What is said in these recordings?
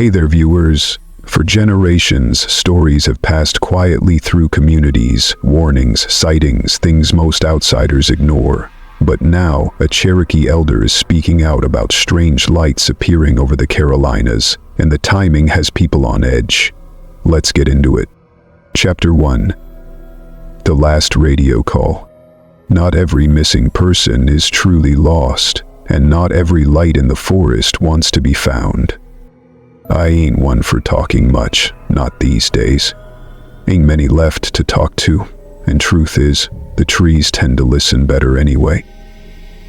Hey there, viewers. For generations, stories have passed quietly through communities, warnings, sightings, things most outsiders ignore. But now, a Cherokee elder is speaking out about strange lights appearing over the Carolinas, and the timing has people on edge. Let's get into it. Chapter 1. The Last Radio Call. Not every missing person is truly lost, and not every light in the forest wants to be found. I ain't one for talking much, not these days. Ain't many left to talk to, and truth is, the trees tend to listen better anyway.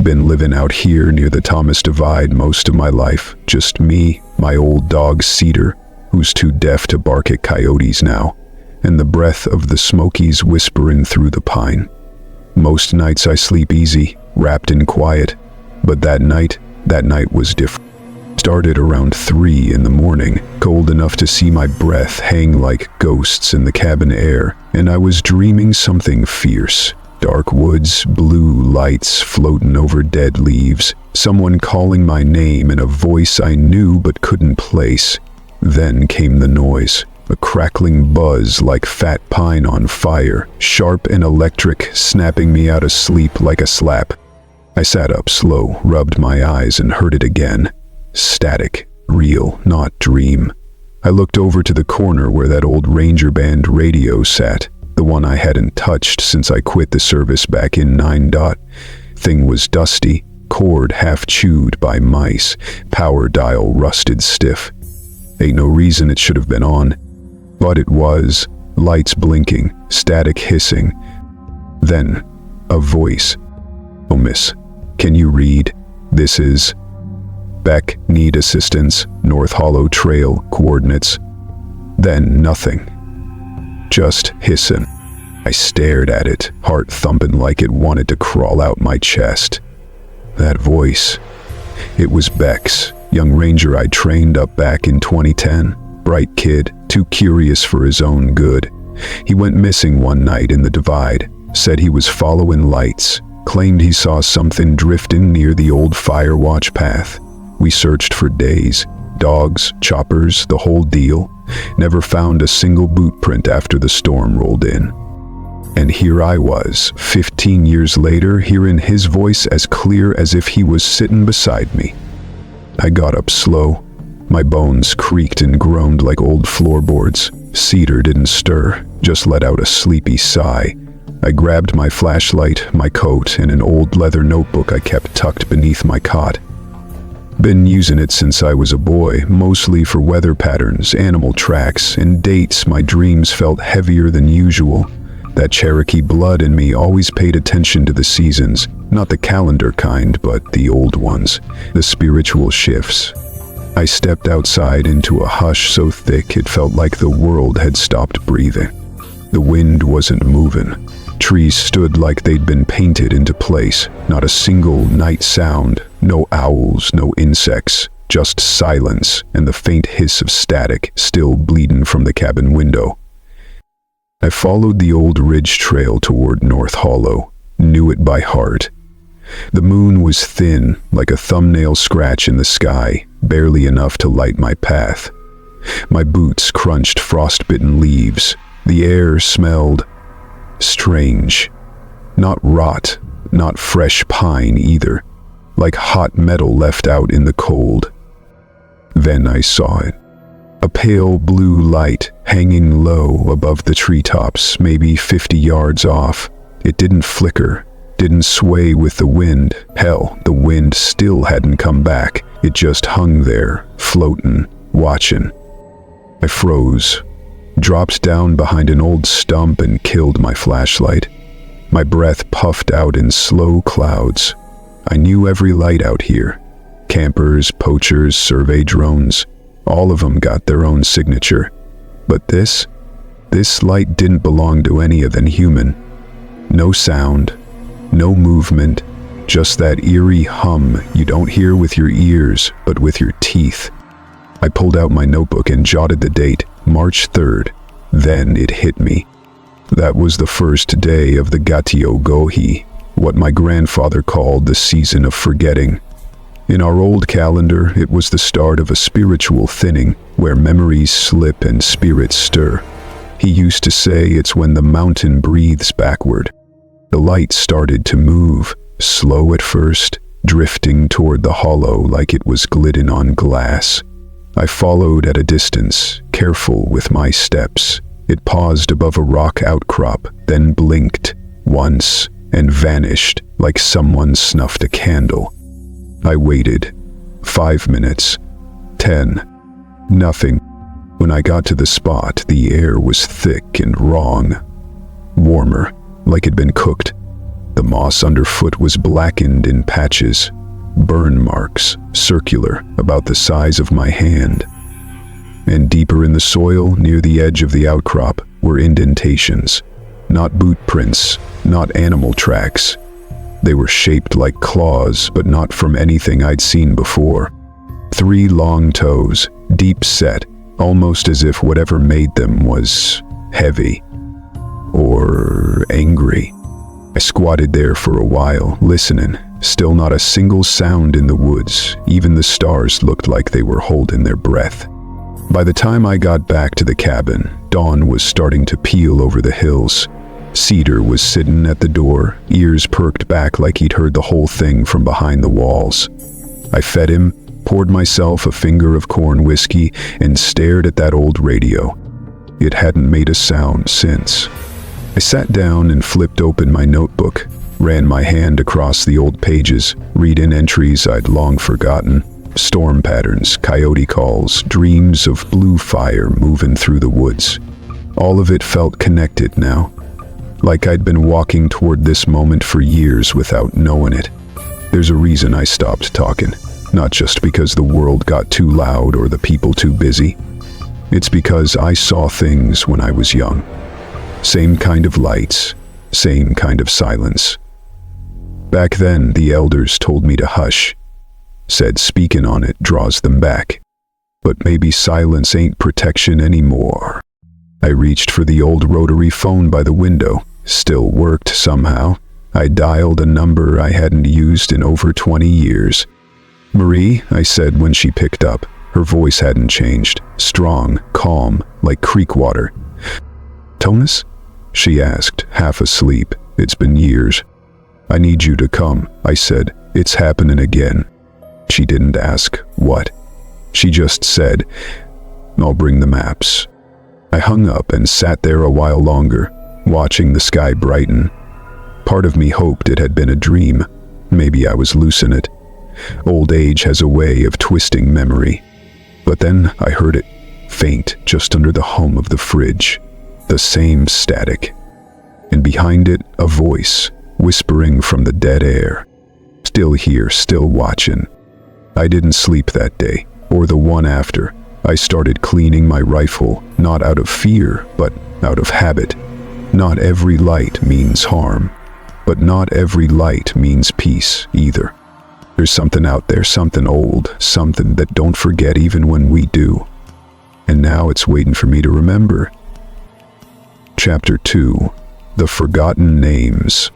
Been living out here near the Thomas Divide most of my life, just me, my old dog Cedar, who's too deaf to bark at coyotes now, and the breath of the Smokies whisperin through the pine. Most nights I sleep easy, wrapped in quiet, but that night was different. Started around 3 in the morning, cold enough to see my breath hang like ghosts in the cabin air, and I was dreaming something fierce. Dark woods, blue lights floating over dead leaves, someone calling my name in a voice I knew but couldn't place. Then came the noise, a crackling buzz like fat pine on fire, sharp and electric, snapping me out of sleep like a slap. I sat up slow, rubbed my eyes, and heard it again. Static, real, not dream. I looked over to the corner where that old Ranger Band radio sat, the one I hadn't touched since I quit the service back in 9. Thing was dusty, cord half chewed by mice, power dial rusted stiff. Ain't no reason it should have been on, but it was. Lights blinking, static hissing. Then, a voice. "Oh, miss, can you read? This is Beck, need assistance, North Hollow Trail, coordinates." Then nothing. Just hissing. I stared at it, heart thumping like it wanted to crawl out my chest. That voice. It was Beck's, young ranger I trained up back in 2010. Bright kid, too curious for his own good. He went missing one night in the Divide, said he was following lights, claimed he saw something drifting near the old Firewatch path. We searched for days, dogs, choppers, the whole deal. Never found a single boot print after the storm rolled in. And here I was, 15 years later, hearing his voice as clear as if he was sitting beside me. I got up slow. My bones creaked and groaned like old floorboards. Cedar didn't stir, just let out a sleepy sigh. I grabbed my flashlight, my coat, and an old leather notebook I kept tucked beneath my cot. Been using it since I was a boy, mostly for weather patterns, animal tracks, and dates. My dreams felt heavier than usual. That Cherokee blood in me always paid attention to the seasons, not the calendar kind, but the old ones, the spiritual shifts. I stepped outside into a hush so thick it felt like the world had stopped breathing. The wind wasn't moving. Trees stood like they'd been painted into place. Not a single night sound, no owls, no insects, just silence and the faint hiss of static still bleeding from the cabin window. I followed the old ridge trail toward North Hollow, knew it by heart. The moon was thin, like a thumbnail scratch in the sky, barely enough to light my path. My boots crunched frostbitten leaves. The air smelled strange. Not rot, not fresh pine either, like hot metal left out in the cold. Then I saw it. A pale blue light hanging low above the treetops, maybe 50 yards off. It didn't flicker, didn't sway with the wind. Hell, the wind still hadn't come back. It just hung there, floating, watching. I froze, dropped down behind an old stump and killed my flashlight. My breath puffed out in slow clouds. I knew every light out here. Campers, poachers, survey drones, all of them got their own signature. But this light didn't belong to any of them human. No sound, no movement, just that eerie hum you don't hear with your ears, but with your teeth. I pulled out my notebook and jotted the date, March 3rd. Then it hit me. That was the first day of the Gatio Gohi, what my grandfather called the season of forgetting. In our old calendar, it was the start of a spiritual thinning, where memories slip and spirits stir. He used to say it's when the mountain breathes backward. The light started to move, slow at first, drifting toward the hollow like it was glidden on glass. I followed at a distance, careful with my steps. It paused above a rock outcrop, then blinked once and vanished like someone snuffed a candle. I waited. 5 minutes. 10. Nothing. When I got to the spot, the air was thick and wrong. Warmer, like it'd been cooked. The moss underfoot was blackened in patches, burn marks, circular, about the size of my hand. And deeper in the soil, near the edge of the outcrop, were indentations. Not boot prints, not animal tracks. They were shaped like claws, but not from anything I'd seen before. 3 long toes, deep set, almost as if whatever made them was heavy or angry. I squatted there for a while, listening. Still not a single sound in the woods. Even the stars looked like they were holding their breath. By the time I got back to the cabin, dawn was starting to peel over the hills. Cedar was sitting at the door, ears perked back like he'd heard the whole thing from behind the walls. I fed him, poured myself a finger of corn whiskey, and stared at that old radio. It hadn't made a sound since. I sat down and flipped open my notebook, ran my hand across the old pages, reading entries I'd long forgotten. Storm patterns, coyote calls, dreams of blue fire moving through the woods. All of it felt connected now, like I'd been walking toward this moment for years without knowing it. There's a reason I stopped talking, not just because the world got too loud or the people too busy. It's because I saw things when I was young. Same kind of lights, same kind of silence. Back then, the elders told me to hush, said speaking on it draws them back. But maybe silence ain't protection anymore. I reached for the old rotary phone by the window. Still worked somehow. I dialed a number I hadn't used in over 20 years. "Marie," I said when she picked up. Her voice hadn't changed. Strong, calm, like creek water. "Thomas?" she asked, half asleep. "It's been years." "I need you to come," I said. "It's happening again." She didn't ask what. She just said, "I'll bring the maps." I hung up and sat there a while longer, watching the sky brighten. Part of me hoped it had been a dream. Maybe I was lucid it. Old age has a way of twisting memory. But then I heard it, faint, just under the hum of the fridge. The same static. And behind it, a voice, whispering from the dead air. Still here, still watching. I didn't sleep that day, or the one after. I started cleaning my rifle, not out of fear, but out of habit. Not every light means harm, but not every light means peace either. There's something out there, something old, something that don't forget even when we do. And now it's waiting for me to remember. Chapter 2. The Forgotten Names.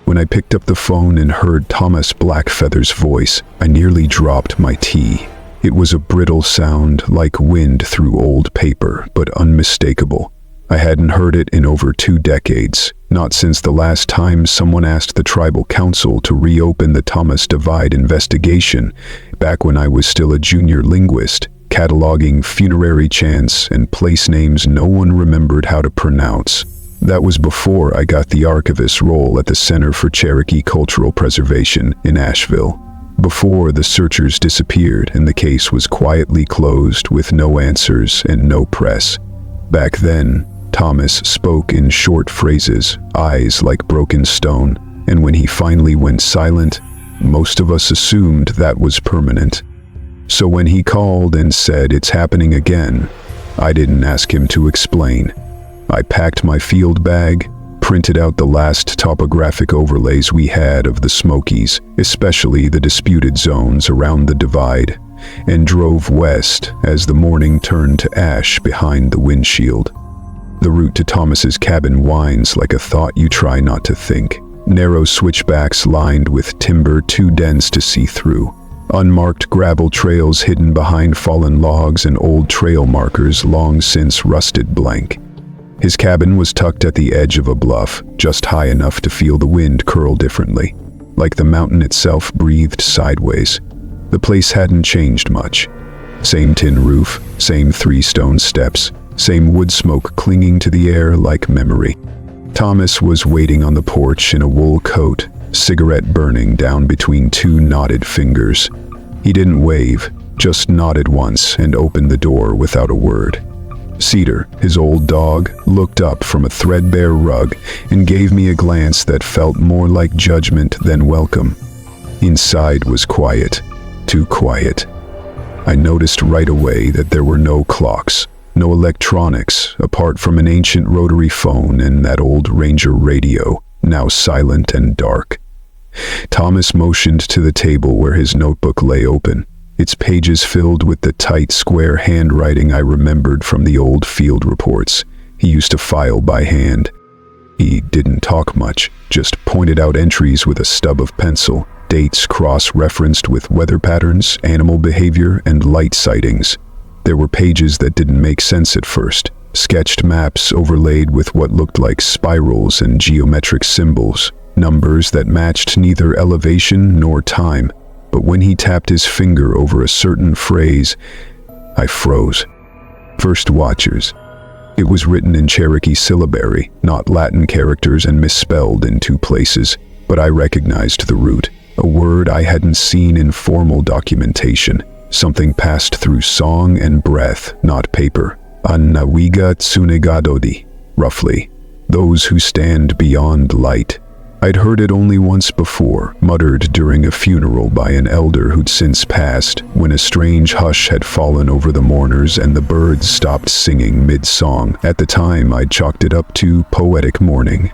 When I picked up the phone and heard Thomas Blackfeather's voice, I nearly dropped my tea. It was a brittle sound, like wind through old paper, but unmistakable. I hadn't heard it in over 2 decades, not since the last time someone asked the tribal council to reopen the Thomas Divide investigation, back when I was still a junior linguist, cataloging funerary chants and place names no one remembered how to pronounce. That was before I got the archivist role at the Center for Cherokee Cultural Preservation in Asheville. Before the searchers disappeared and the case was quietly closed with no answers and no press. Back then, Thomas spoke in short phrases, eyes like broken stone, and when he finally went silent, most of us assumed that was permanent. So when he called and said it's happening again, I didn't ask him to explain. I packed my field bag, printed out the last topographic overlays we had of the Smokies, especially the disputed zones around the divide, and drove west as the morning turned to ash behind the windshield. The route to Thomas's cabin winds like a thought you try not to think. Narrow switchbacks lined with timber too dense to see through. Unmarked gravel trails hidden behind fallen logs and old trail markers long since rusted blank. His cabin was tucked at the edge of a bluff, just high enough to feel the wind curl differently, like the mountain itself breathed sideways. The place hadn't changed much. Same tin roof, same 3 stone steps, same wood smoke clinging to the air like memory. Thomas was waiting on the porch in a wool coat, cigarette burning down between 2 knotted fingers. He didn't wave, just nodded once and opened the door without a word. Cedar, his old dog, looked up from a threadbare rug and gave me a glance that felt more like judgment than welcome. Inside was quiet, too quiet. I noticed right away that there were no clocks, no electronics, apart from an ancient rotary phone and that old Ranger radio, now silent and dark. Thomas motioned to the table where his notebook lay open, its pages filled with the tight, square handwriting I remembered from the old field reports he used to file by hand. He didn't talk much, just pointed out entries with a stub of pencil, dates cross-referenced with weather patterns, animal behavior, and light sightings. There were pages that didn't make sense at first, sketched maps overlaid with what looked like spirals and geometric symbols, numbers that matched neither elevation nor time. But when he tapped his finger over a certain phrase, I froze. First Watchers. It was written in Cherokee syllabary, not Latin characters and misspelled in 2 places, but I recognized the root, a word I hadn't seen in formal documentation, something passed through song and breath, not paper. Anawiga tsunegadodi, roughly, those who stand beyond light. I'd heard it only once before, muttered during a funeral by an elder who'd since passed, when a strange hush had fallen over the mourners and the birds stopped singing mid-song. At the time, I'd chalked it up to poetic mourning.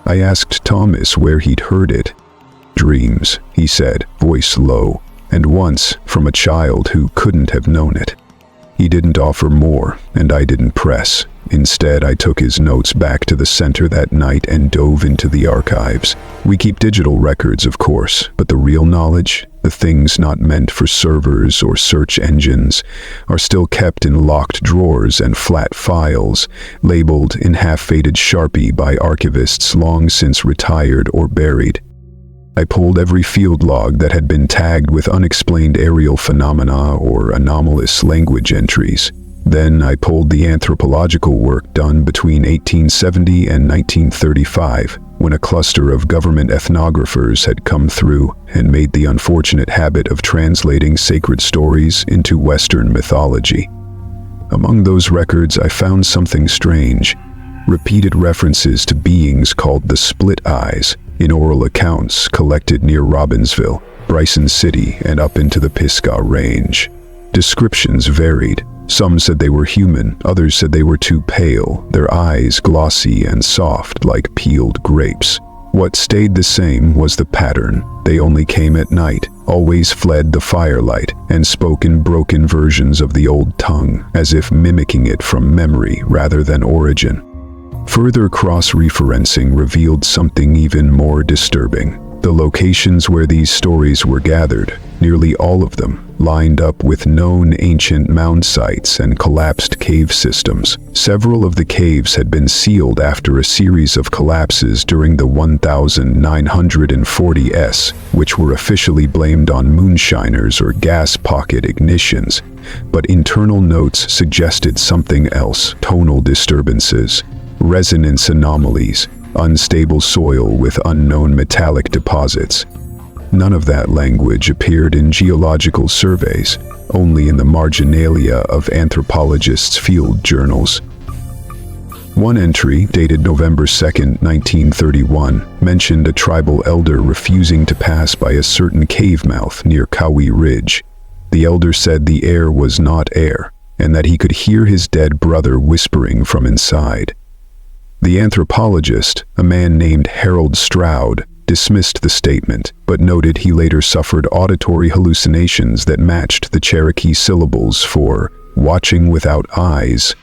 I asked Thomas where he'd heard it. Dreams, he said, voice low, and once from a child who couldn't have known it. He didn't offer more, and I didn't press. Instead, I took his notes back to the center that night and dove into the archives. We keep digital records, of course, but the real knowledge, the things not meant for servers or search engines, are still kept in locked drawers and flat files, labeled in half-faded Sharpie by archivists long since retired or buried. I pulled every field log that had been tagged with unexplained aerial phenomena or anomalous language entries. Then I pulled the anthropological work done between 1870 and 1935, when a cluster of government ethnographers had come through and made the unfortunate habit of translating sacred stories into Western mythology. Among those records, I found something strange. Repeated references to beings called the Split Eyes in oral accounts collected near Robbinsville, Bryson City, and up into the Pisgah Range. Descriptions varied. Some said they were human, others said they were too pale, their eyes glossy and soft like peeled grapes. What stayed the same was the pattern. They only came at night, always fled the firelight, and spoke in broken versions of the old tongue, as if mimicking it from memory rather than origin. Further cross-referencing revealed something even more disturbing. The locations where these stories were gathered, nearly all of them, lined up with known ancient mound sites and collapsed cave systems. Several of the caves had been sealed after a series of collapses during the 1940s, which were officially blamed on moonshiners or gas pocket ignitions. But internal notes suggested something else: tonal disturbances, resonance anomalies, unstable soil with unknown metallic deposits. None of that language appeared in geological surveys, only in the marginalia of anthropologists' field journals. One entry, dated November 2, 1931, mentioned a tribal elder refusing to pass by a certain cave mouth near Cowie Ridge. The elder said the air was not air, and that he could hear his dead brother whispering from inside. The anthropologist, a man named Harold Stroud, dismissed the statement, but noted he later suffered auditory hallucinations that matched the Cherokee syllables for watching without eyes.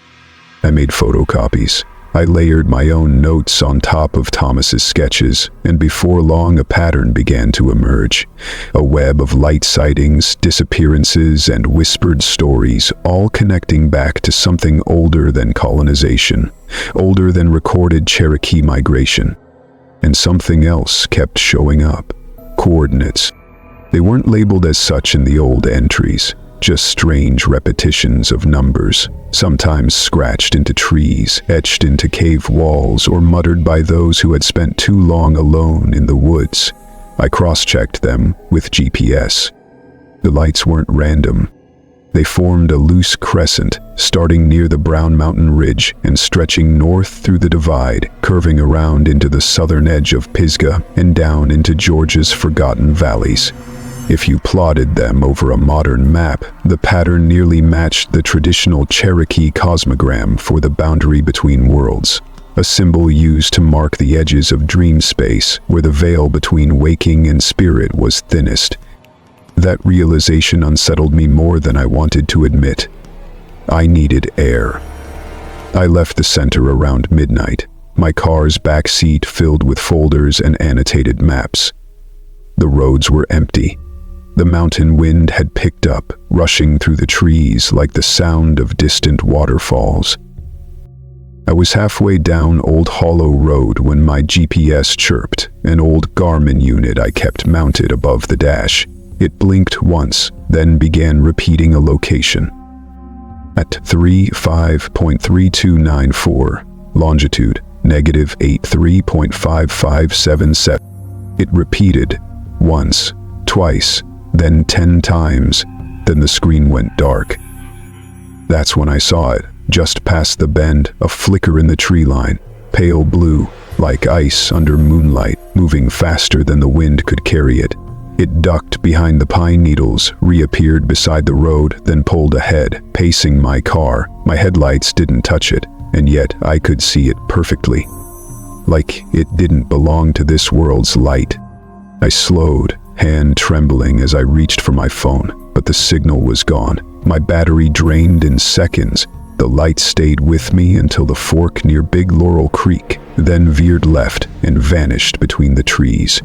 I made photocopies, I layered my own notes on top of Thomas's sketches, and before long a pattern began to emerge. A web of light sightings, disappearances, and whispered stories, all connecting back to something older than colonization, older than recorded Cherokee migration. And something else kept showing up. Coordinates. They weren't labeled as such in the old entries, just strange repetitions of numbers, sometimes scratched into trees, etched into cave walls, or muttered by those who had spent too long alone in the woods. I cross-checked them with GPS. The lights weren't random. They formed a loose crescent, starting near the Brown Mountain Ridge and stretching north through the divide, curving around into the southern edge of Pisgah and down into Georgia's forgotten valleys. If you plotted them over a modern map, the pattern nearly matched the traditional Cherokee cosmogram for the boundary between worlds, a symbol used to mark the edges of dream space where the veil between waking and spirit was thinnest. That realization unsettled me more than I wanted to admit. I needed air. I left the center around midnight, my car's back seat filled with folders and annotated maps. The roads were empty. The mountain wind had picked up, rushing through the trees like the sound of distant waterfalls. I was halfway down Old Hollow Road when my GPS chirped, an old Garmin unit I kept mounted above the dash. It blinked once, then began repeating a location. At 35.3294, longitude -83.5577. It repeated once, twice, then 10 times, then the screen went dark. That's when I saw it, just past the bend, a flicker in the tree line, pale blue, like ice under moonlight, moving faster than the wind could carry it. It ducked behind the pine needles, reappeared beside the road, then pulled ahead, pacing my car. My headlights didn't touch it, and yet I could see it perfectly. Like it didn't belong to this world's light. I slowed, hand trembling as I reached for my phone, but the signal was gone. My battery drained in seconds. The light stayed with me until the fork near Big Laurel Creek, then veered left and vanished between the trees.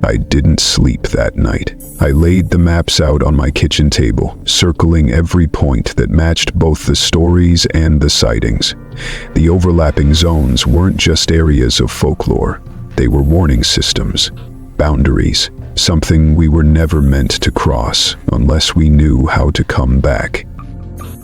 I didn't sleep that night. I laid the maps out on my kitchen table, circling every point that matched both the stories and the sightings. The overlapping zones weren't just areas of folklore. They were warning systems, boundaries, something we were never meant to cross unless we knew how to come back.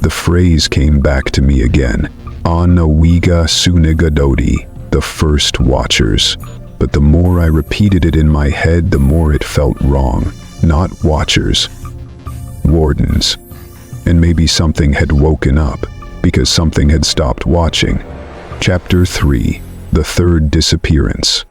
The phrase came back to me again, Anawiga Sunigadodi, the first watchers. But the more I repeated it in my head, the more it felt wrong. Not watchers, wardens. And maybe something had woken up, because something had stopped watching. Chapter 3, The Third Disappearance.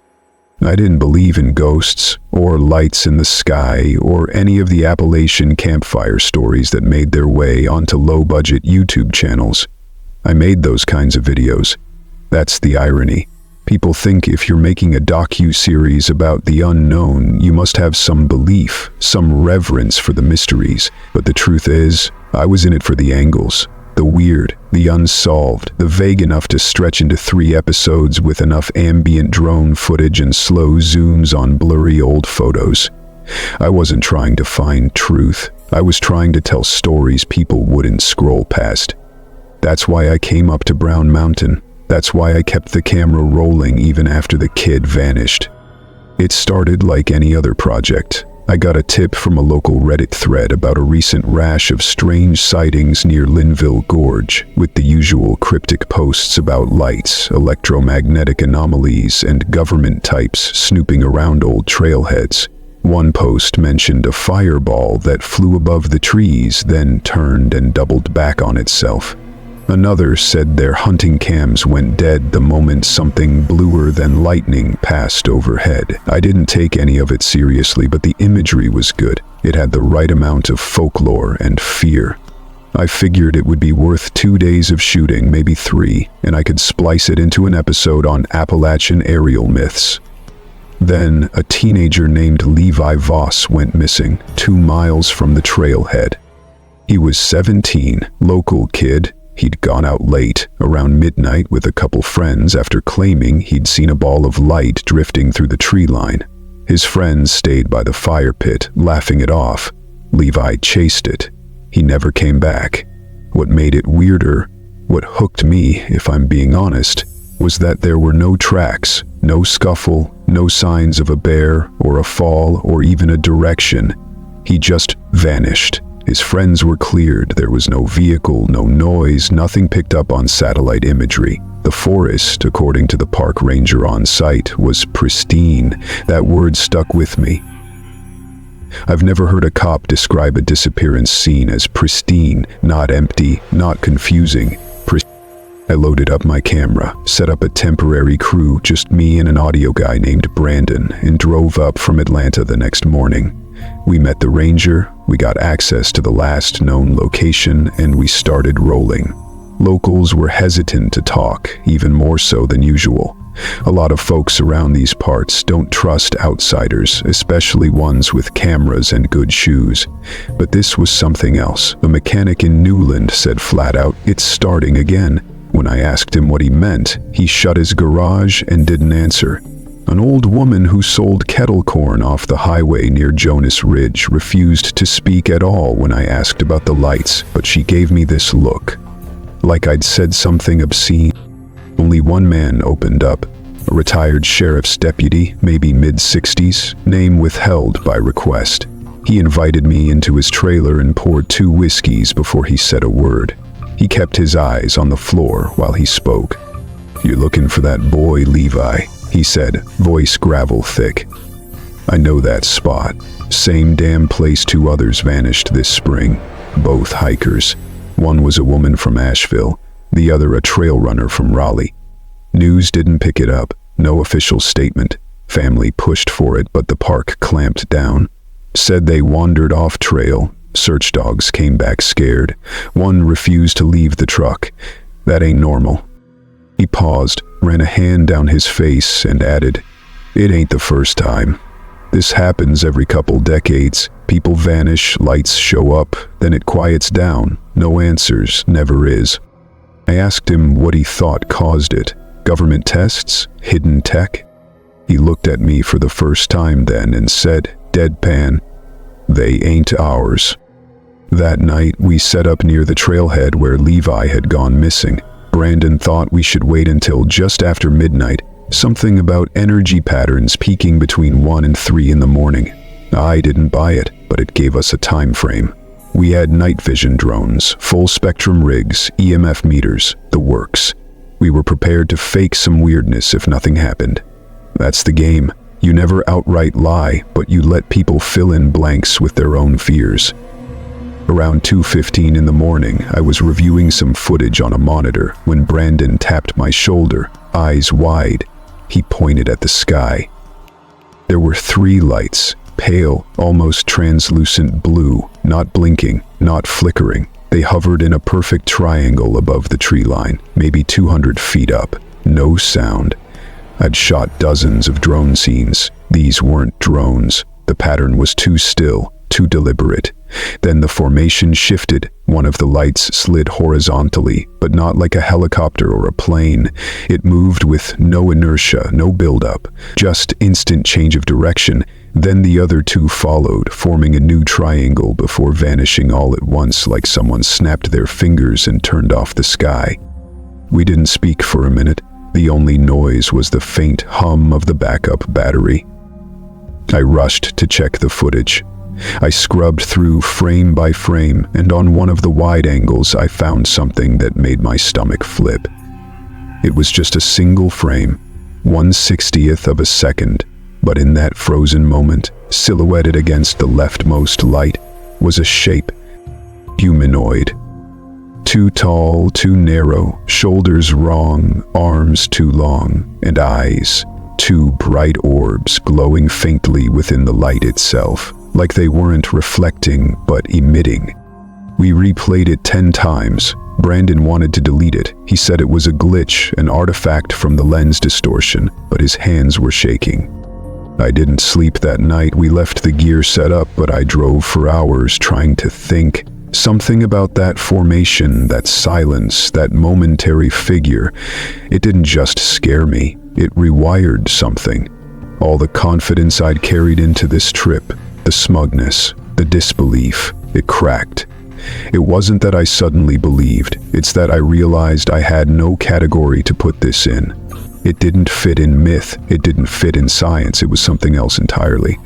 I didn't believe in ghosts, or lights in the sky, or any of the Appalachian campfire stories that made their way onto low-budget YouTube channels. I made those kinds of videos. That's the irony. People think if you're making a docu-series about the unknown, you must have some belief, some reverence for the mysteries. But the truth is, I was in it for the angles. The weird, the unsolved, the vague enough to stretch into 3 episodes with enough ambient drone footage and slow zooms on blurry old photos. I wasn't trying to find truth. I was trying to tell stories people wouldn't scroll past. That's why I came up to Brown Mountain. That's why I kept the camera rolling even after the kid vanished. It started like any other project. I got a tip from a local Reddit thread about a recent rash of strange sightings near Linville Gorge, with the usual cryptic posts about lights, electromagnetic anomalies, and government types snooping around old trailheads. One post mentioned a fireball that flew above the trees, then turned and doubled back on itself. Another said their hunting cams went dead the moment something bluer than lightning passed overhead. I didn't take any of it seriously, but the imagery was good. It had the right amount of folklore and fear. I figured it would be worth 2 days of shooting, maybe 3, and I could splice it into an episode on Appalachian aerial myths. Then, a teenager named Levi Voss went missing, 2 miles from the trailhead. He was 17, local kid. He'd gone out late, around midnight with a couple friends after claiming he'd seen a ball of light drifting through the tree line. His friends stayed by the fire pit, laughing it off. Levi chased it. He never came back. What made it weirder, what hooked me, if I'm being honest, was that there were no tracks, no scuffle, no signs of a bear or a fall or even a direction. He just vanished. His friends were cleared. There was no vehicle, no noise, nothing picked up on satellite imagery. The forest, according to the park ranger on site, was pristine. That word stuck with me. I've never heard a cop describe a disappearance scene as pristine, not empty, not confusing. I loaded up my camera, set up a temporary crew, just me and an audio guy named Brandon, and drove up from Atlanta the next morning. We met the ranger, we got access to the last known location, and we started rolling. Locals were hesitant to talk, even more so than usual. A lot of folks around these parts don't trust outsiders, especially ones with cameras and good shoes. But this was something else. A mechanic in Newland said flat out, "It's starting again." When I asked him what he meant, he shut his garage and didn't answer. An old woman who sold kettle corn off the highway near Jonas Ridge refused to speak at all when I asked about the lights, but she gave me this look, like I'd said something obscene. Only one man opened up, a retired sheriff's deputy, maybe mid-60s, name withheld by request. He invited me into his trailer and poured 2 whiskeys before he said a word. He kept his eyes on the floor while he spoke. "You're looking for that boy, Levi," he said, voice gravel thick. "I know that spot. Same damn place 2 others vanished this spring. Both hikers. One was a woman from Asheville, the other a trail runner from Raleigh. News didn't pick it up. No official statement. Family pushed for it, but the park clamped down. Said they wandered off trail. Search dogs came back scared. One refused to leave the truck. That ain't normal." He paused, ran a hand down his face, and added, "It ain't the first time. This happens every couple decades. People vanish, lights show up, then it quiets down. No answers, never is." I asked him what he thought caused it. Government tests? Hidden tech? He looked at me for the first time then and said, deadpan, "They ain't ours." That night, we set up near the trailhead where Levi had gone missing. Brandon thought we should wait until just after midnight, something about energy patterns peaking between 1 and 3 in the morning. I didn't buy it, but it gave us a time frame. We had night vision drones, full spectrum rigs, EMF meters, the works. We were prepared to fake some weirdness if nothing happened. That's the game. You never outright lie, but you let people fill in blanks with their own fears. Around 2:15 in the morning, I was reviewing some footage on a monitor when Brandon tapped my shoulder, eyes wide. He pointed at the sky. There were 3 lights, pale, almost translucent blue, not blinking, not flickering. They hovered in a perfect triangle above the tree line, maybe 200 feet up. No sound. I'd shot dozens of drone scenes. These weren't drones. The pattern was too still, too deliberate. Then the formation shifted. One of the lights slid horizontally, but not like a helicopter or a plane. It moved with no inertia, no buildup, just instant change of direction. Then the other 2 followed, forming a new triangle before vanishing all at once like someone snapped their fingers and turned off the sky. We didn't speak for a minute. The only noise was the faint hum of the backup battery. I rushed to check the footage. I scrubbed through frame by frame, and on one of the wide angles I found something that made my stomach flip. It was just a single frame, 1/60th of a second, but in that frozen moment, silhouetted against the leftmost light, was a shape. Humanoid. Too tall, too narrow, shoulders wrong, arms too long, and eyes, 2 bright orbs glowing faintly within the light itself, like they weren't reflecting but emitting. We replayed it 10 times. Brandon wanted to delete it. He said it was a glitch, an artifact from the lens distortion, but his hands were shaking. I didn't sleep that night. We left the gear set up, but I drove for hours trying to think. Something about that formation, that silence, that momentary figure, it didn't just scare me, it rewired something. All the confidence I'd carried into this trip, the smugness, the disbelief, it cracked. It wasn't that I suddenly believed, it's that I realized I had no category to put this in. It didn't fit in myth, it didn't fit in science, it was something else entirely.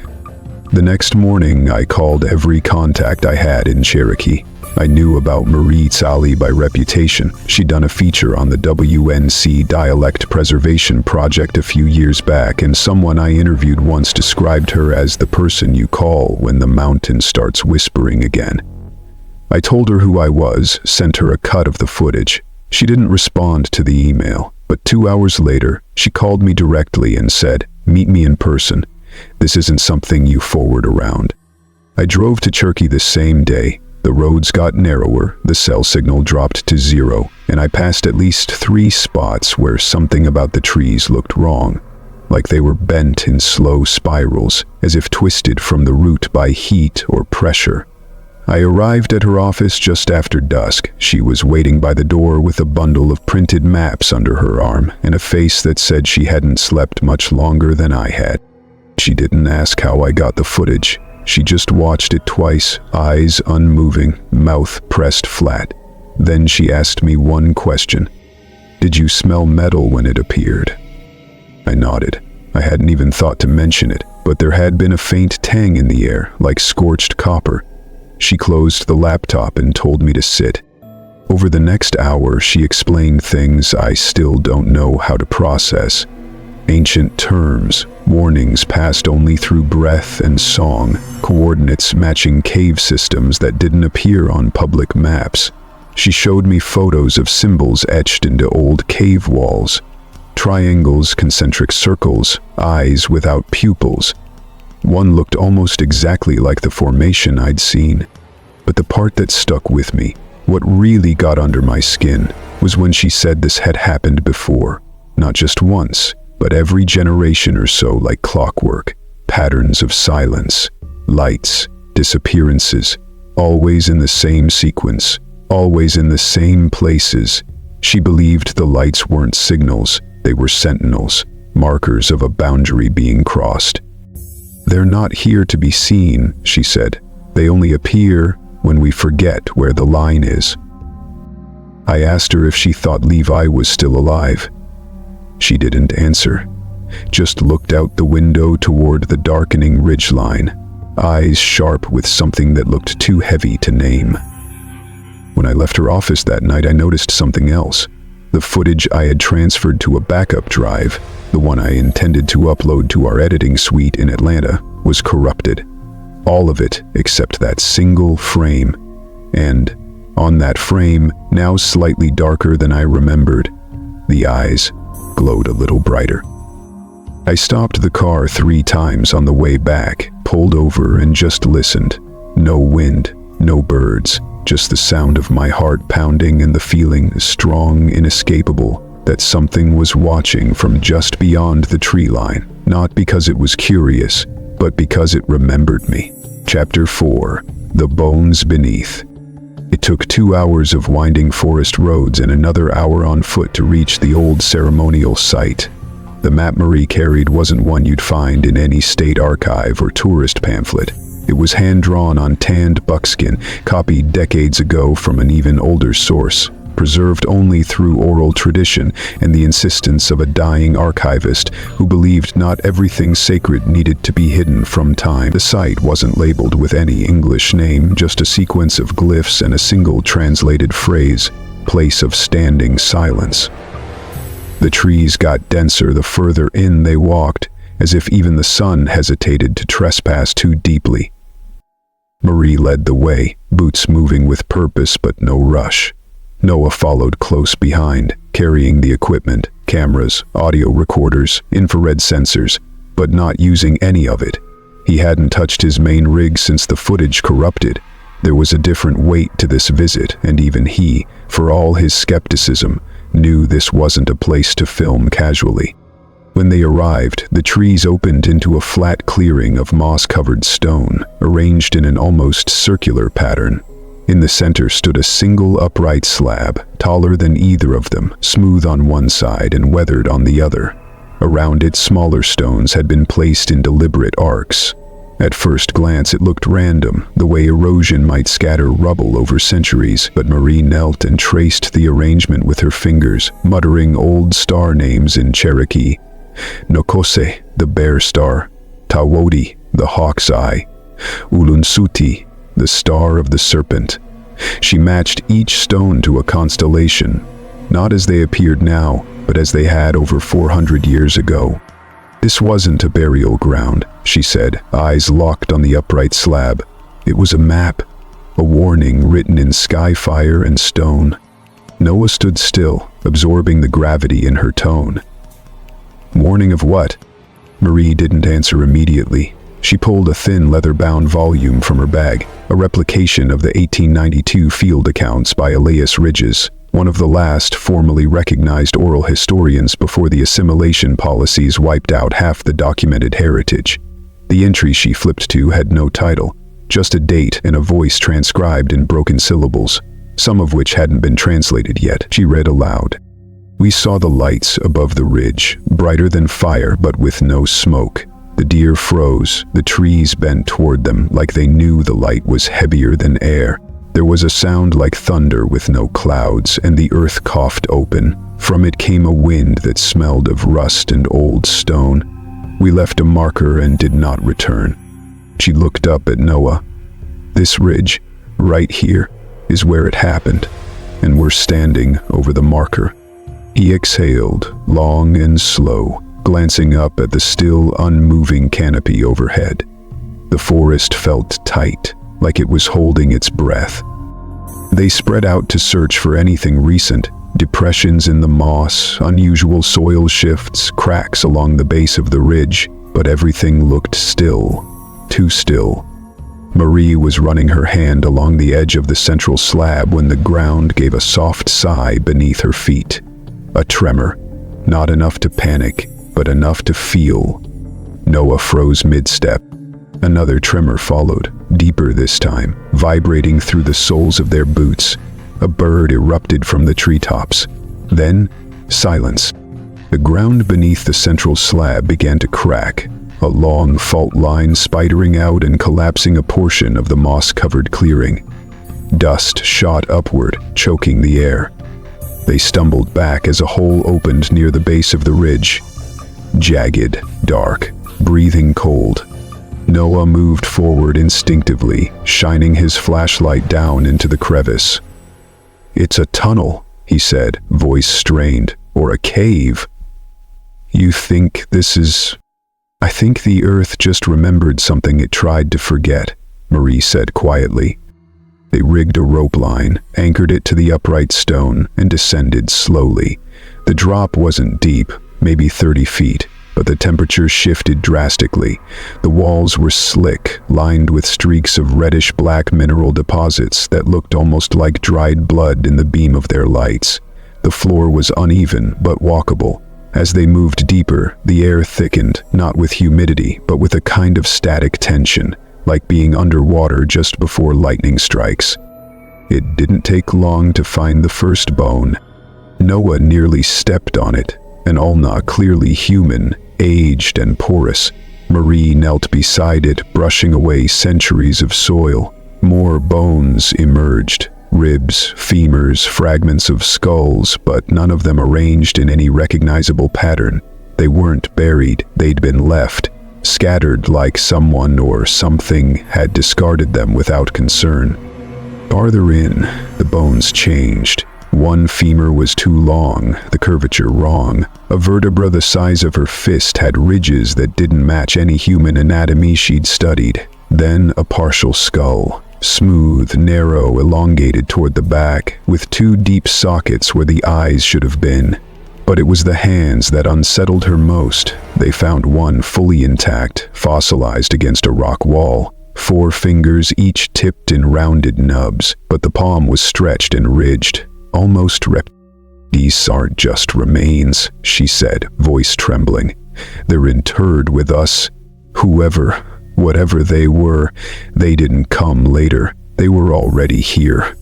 The next morning, I called every contact I had in Cherokee. I knew about Marie Tsali by reputation. She'd done a feature on the WNC Dialect Preservation Project a few years back, and someone I interviewed once described her as the person you call when the mountain starts whispering again. I told her who I was, sent her a cut of the footage. She didn't respond to the email, but 2 hours later, she called me directly and said, "Meet me in person. This isn't something you forward around." I drove to Cherokee the same day. The roads got narrower, the cell signal dropped to 0, and I passed at least 3 spots where something about the trees looked wrong, like they were bent in slow spirals, as if twisted from the root by heat or pressure. I arrived at her office just after dusk. She was waiting by the door with a bundle of printed maps under her arm and a face that said she hadn't slept much longer than I had. She didn't ask how I got the footage. She just watched it twice, eyes unmoving, mouth pressed flat. Then she asked me one question. "Did you smell metal when it appeared?" I nodded. I hadn't even thought to mention it, but there had been a faint tang in the air, like scorched copper. She closed the laptop and told me to sit. Over the next hour, she explained things I still don't know how to process. Ancient terms, warnings passed only through breath and song, coordinates matching cave systems that didn't appear on public maps. She showed me photos of symbols etched into old cave walls. Triangles, concentric circles, eyes without pupils. One looked almost exactly like the formation I'd seen. But the part that stuck with me, what really got under my skin, was when she said this had happened before. Not just once, but every generation or so, like clockwork. Patterns of silence, lights, disappearances, always in the same sequence, always in the same places. She believed the lights weren't signals, they were sentinels, markers of a boundary being crossed. "They're not here to be seen," she said. "They only appear when we forget where the line is." I asked her if she thought Levi was still alive. She didn't answer, just looked out the window toward the darkening ridgeline, eyes sharp with something that looked too heavy to name. When I left her office that night, I noticed something else. The footage I had transferred to a backup drive, the one I intended to upload to our editing suite in Atlanta, was corrupted. All of it except that single frame. And on that frame, now slightly darker than I remembered, the eyes glowed a little brighter. I stopped the car 3 times on the way back, pulled over and just listened. No wind, no birds, just the sound of my heart pounding and the feeling, strong, inescapable, that something was watching from just beyond the tree line, not because it was curious, but because it remembered me. Chapter 4. The Bones Beneath. It took 2 hours of winding forest roads and another hour on foot to reach the old ceremonial site. The map Marie carried wasn't one you'd find in any state archive or tourist pamphlet. It was hand-drawn on tanned buckskin, copied decades ago from an even older source, preserved only through oral tradition and the insistence of a dying archivist who believed not everything sacred needed to be hidden from time. The site wasn't labeled with any English name, just a sequence of glyphs and a single translated phrase, "Place of Standing Silence." The trees got denser the further in they walked, as if even the sun hesitated to trespass too deeply. Marie led the way, boots moving with purpose but no rush. Noah followed close behind, carrying the equipment, cameras, audio recorders, infrared sensors, but not using any of it. He hadn't touched his main rig since the footage corrupted. There was a different weight to this visit, and even he, for all his skepticism, knew this wasn't a place to film casually. When they arrived, the trees opened into a flat clearing of moss-covered stone, arranged in an almost circular pattern. In the center stood a single upright slab, taller than either of them, smooth on one side and weathered on the other. Around it, smaller stones had been placed in deliberate arcs. At first glance, it looked random, the way erosion might scatter rubble over centuries, but Marie knelt and traced the arrangement with her fingers, muttering old star names in Cherokee. Nokose, the bear star; Tawodi, the hawk's eye; Ulunsuti, the star of the serpent. She matched each stone to a constellation, not as they appeared now, but as they had over 400 years ago. This wasn't a burial ground, she said, eyes locked on the upright slab. It was a map, a warning written in sky fire and stone. Noah stood still, absorbing the gravity in her tone. Warning of what? Marie didn't answer immediately. She pulled a thin leather-bound volume from her bag, a replication of the 1892 field accounts by Elias Ridges, one of the last formally recognized oral historians before the assimilation policies wiped out half the documented heritage. The entry she flipped to had no title, just a date and a voice transcribed in broken syllables, some of which hadn't been translated yet. She read aloud. We saw the lights above the ridge, brighter than fire but with no smoke. The deer froze, the trees bent toward them like they knew the light was heavier than air. There was a sound like thunder with no clouds, and the earth coughed open. From it came a wind that smelled of rust and old stone. We left a marker and did not return. She looked up at Noah. This ridge, right here, is where it happened, and we're standing over the marker. He exhaled, long and slow, glancing up at the still unmoving canopy overhead. The forest felt tight, like it was holding its breath. They spread out to search for anything recent, depressions in the moss, unusual soil shifts, cracks along the base of the ridge, but everything looked still, too still. Marie was running her hand along the edge of the central slab when the ground gave a soft sigh beneath her feet. A tremor, not enough to panic, but enough to feel. Noah froze mid-step. Another tremor followed, deeper this time, vibrating through the soles of their boots. A bird erupted from the treetops. Then, silence. The ground beneath the central slab began to crack, a long fault line spidering out and collapsing a portion of the moss-covered clearing. Dust shot upward, choking the air. They stumbled back as a hole opened near the base of the ridge. Jagged, dark, breathing cold. Noah moved forward instinctively, shining his flashlight down into the crevice. "It's a tunnel," he said, voice strained, "or a cave." "You think this is—" "I think the earth just remembered something it tried to forget," Marie said quietly. They rigged a rope line, anchored it to the upright stone, and descended slowly. The drop wasn't deep, maybe 30 feet, but the temperature shifted drastically. The walls were slick, lined with streaks of reddish-black mineral deposits that looked almost like dried blood in the beam of their lights. The floor was uneven but walkable. As they moved deeper, the air thickened, not with humidity, but with a kind of static tension, like being underwater just before lightning strikes. It didn't take long to find the first bone. Noah nearly stepped on it, an ulna clearly human, aged and porous. Marie knelt beside it, brushing away centuries of soil. More bones emerged. Ribs, femurs, fragments of skulls, but none of them arranged in any recognizable pattern. They weren't buried, they'd been left, scattered like someone or something had discarded them without concern. Farther in, the bones changed. One femur was too long, the curvature wrong. A vertebra the size of her fist had ridges that didn't match any human anatomy she'd studied. Then a partial skull. Smooth, narrow, elongated toward the back, with two deep sockets where the eyes should have been. But it was the hands that unsettled her most. They found one fully intact, fossilized against a rock wall. 4 fingers, each tipped in rounded nubs, but the palm was stretched and ridged, almost "These aren't just remains," she said, voice trembling. "They're interred with us. Whoever, whatever they were, they didn't come later. They were already here.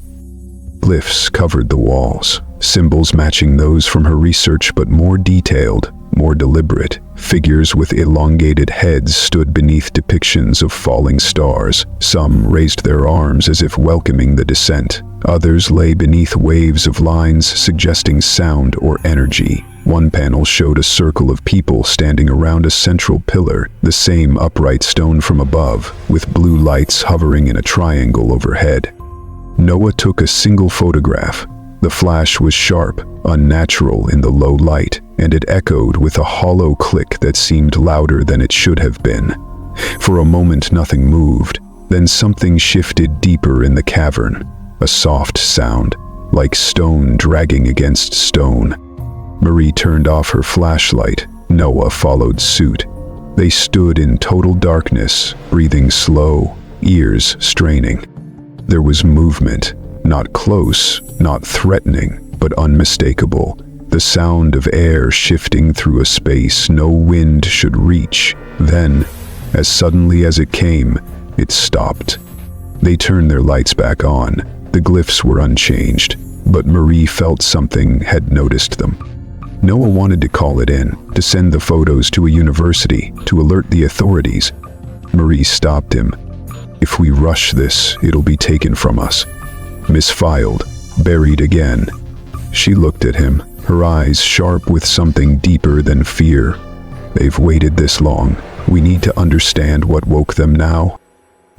Glyphs covered the walls, symbols matching those from her research but more detailed, more deliberate. Figures with elongated heads stood beneath depictions of falling stars. Some raised their arms as if welcoming the descent. Others lay beneath waves of lines suggesting sound or energy. One panel showed a circle of people standing around a central pillar, the same upright stone from above, with blue lights hovering in a triangle overhead. Noah took a single photograph. The flash was sharp, unnatural in the low light, and it echoed with a hollow click that seemed louder than it should have been. For a moment nothing moved, then something shifted deeper in the cavern. A soft sound, like stone dragging against stone. Marie turned off her flashlight. Noah followed suit. They stood in total darkness, breathing slow, ears straining. There was movement, not close, not threatening, but unmistakable. The sound of air shifting through a space no wind should reach. Then, as suddenly as it came, it stopped. They turned their lights back on. The glyphs were unchanged, but Marie felt something had noticed them. Noah wanted to call it in, to send the photos to a university, to alert the authorities. Marie stopped him. If we rush this, it'll be taken from us. Misfiled, buried again. She looked at him, her eyes sharp with something deeper than fear. They've waited this long. We need to understand what woke them now.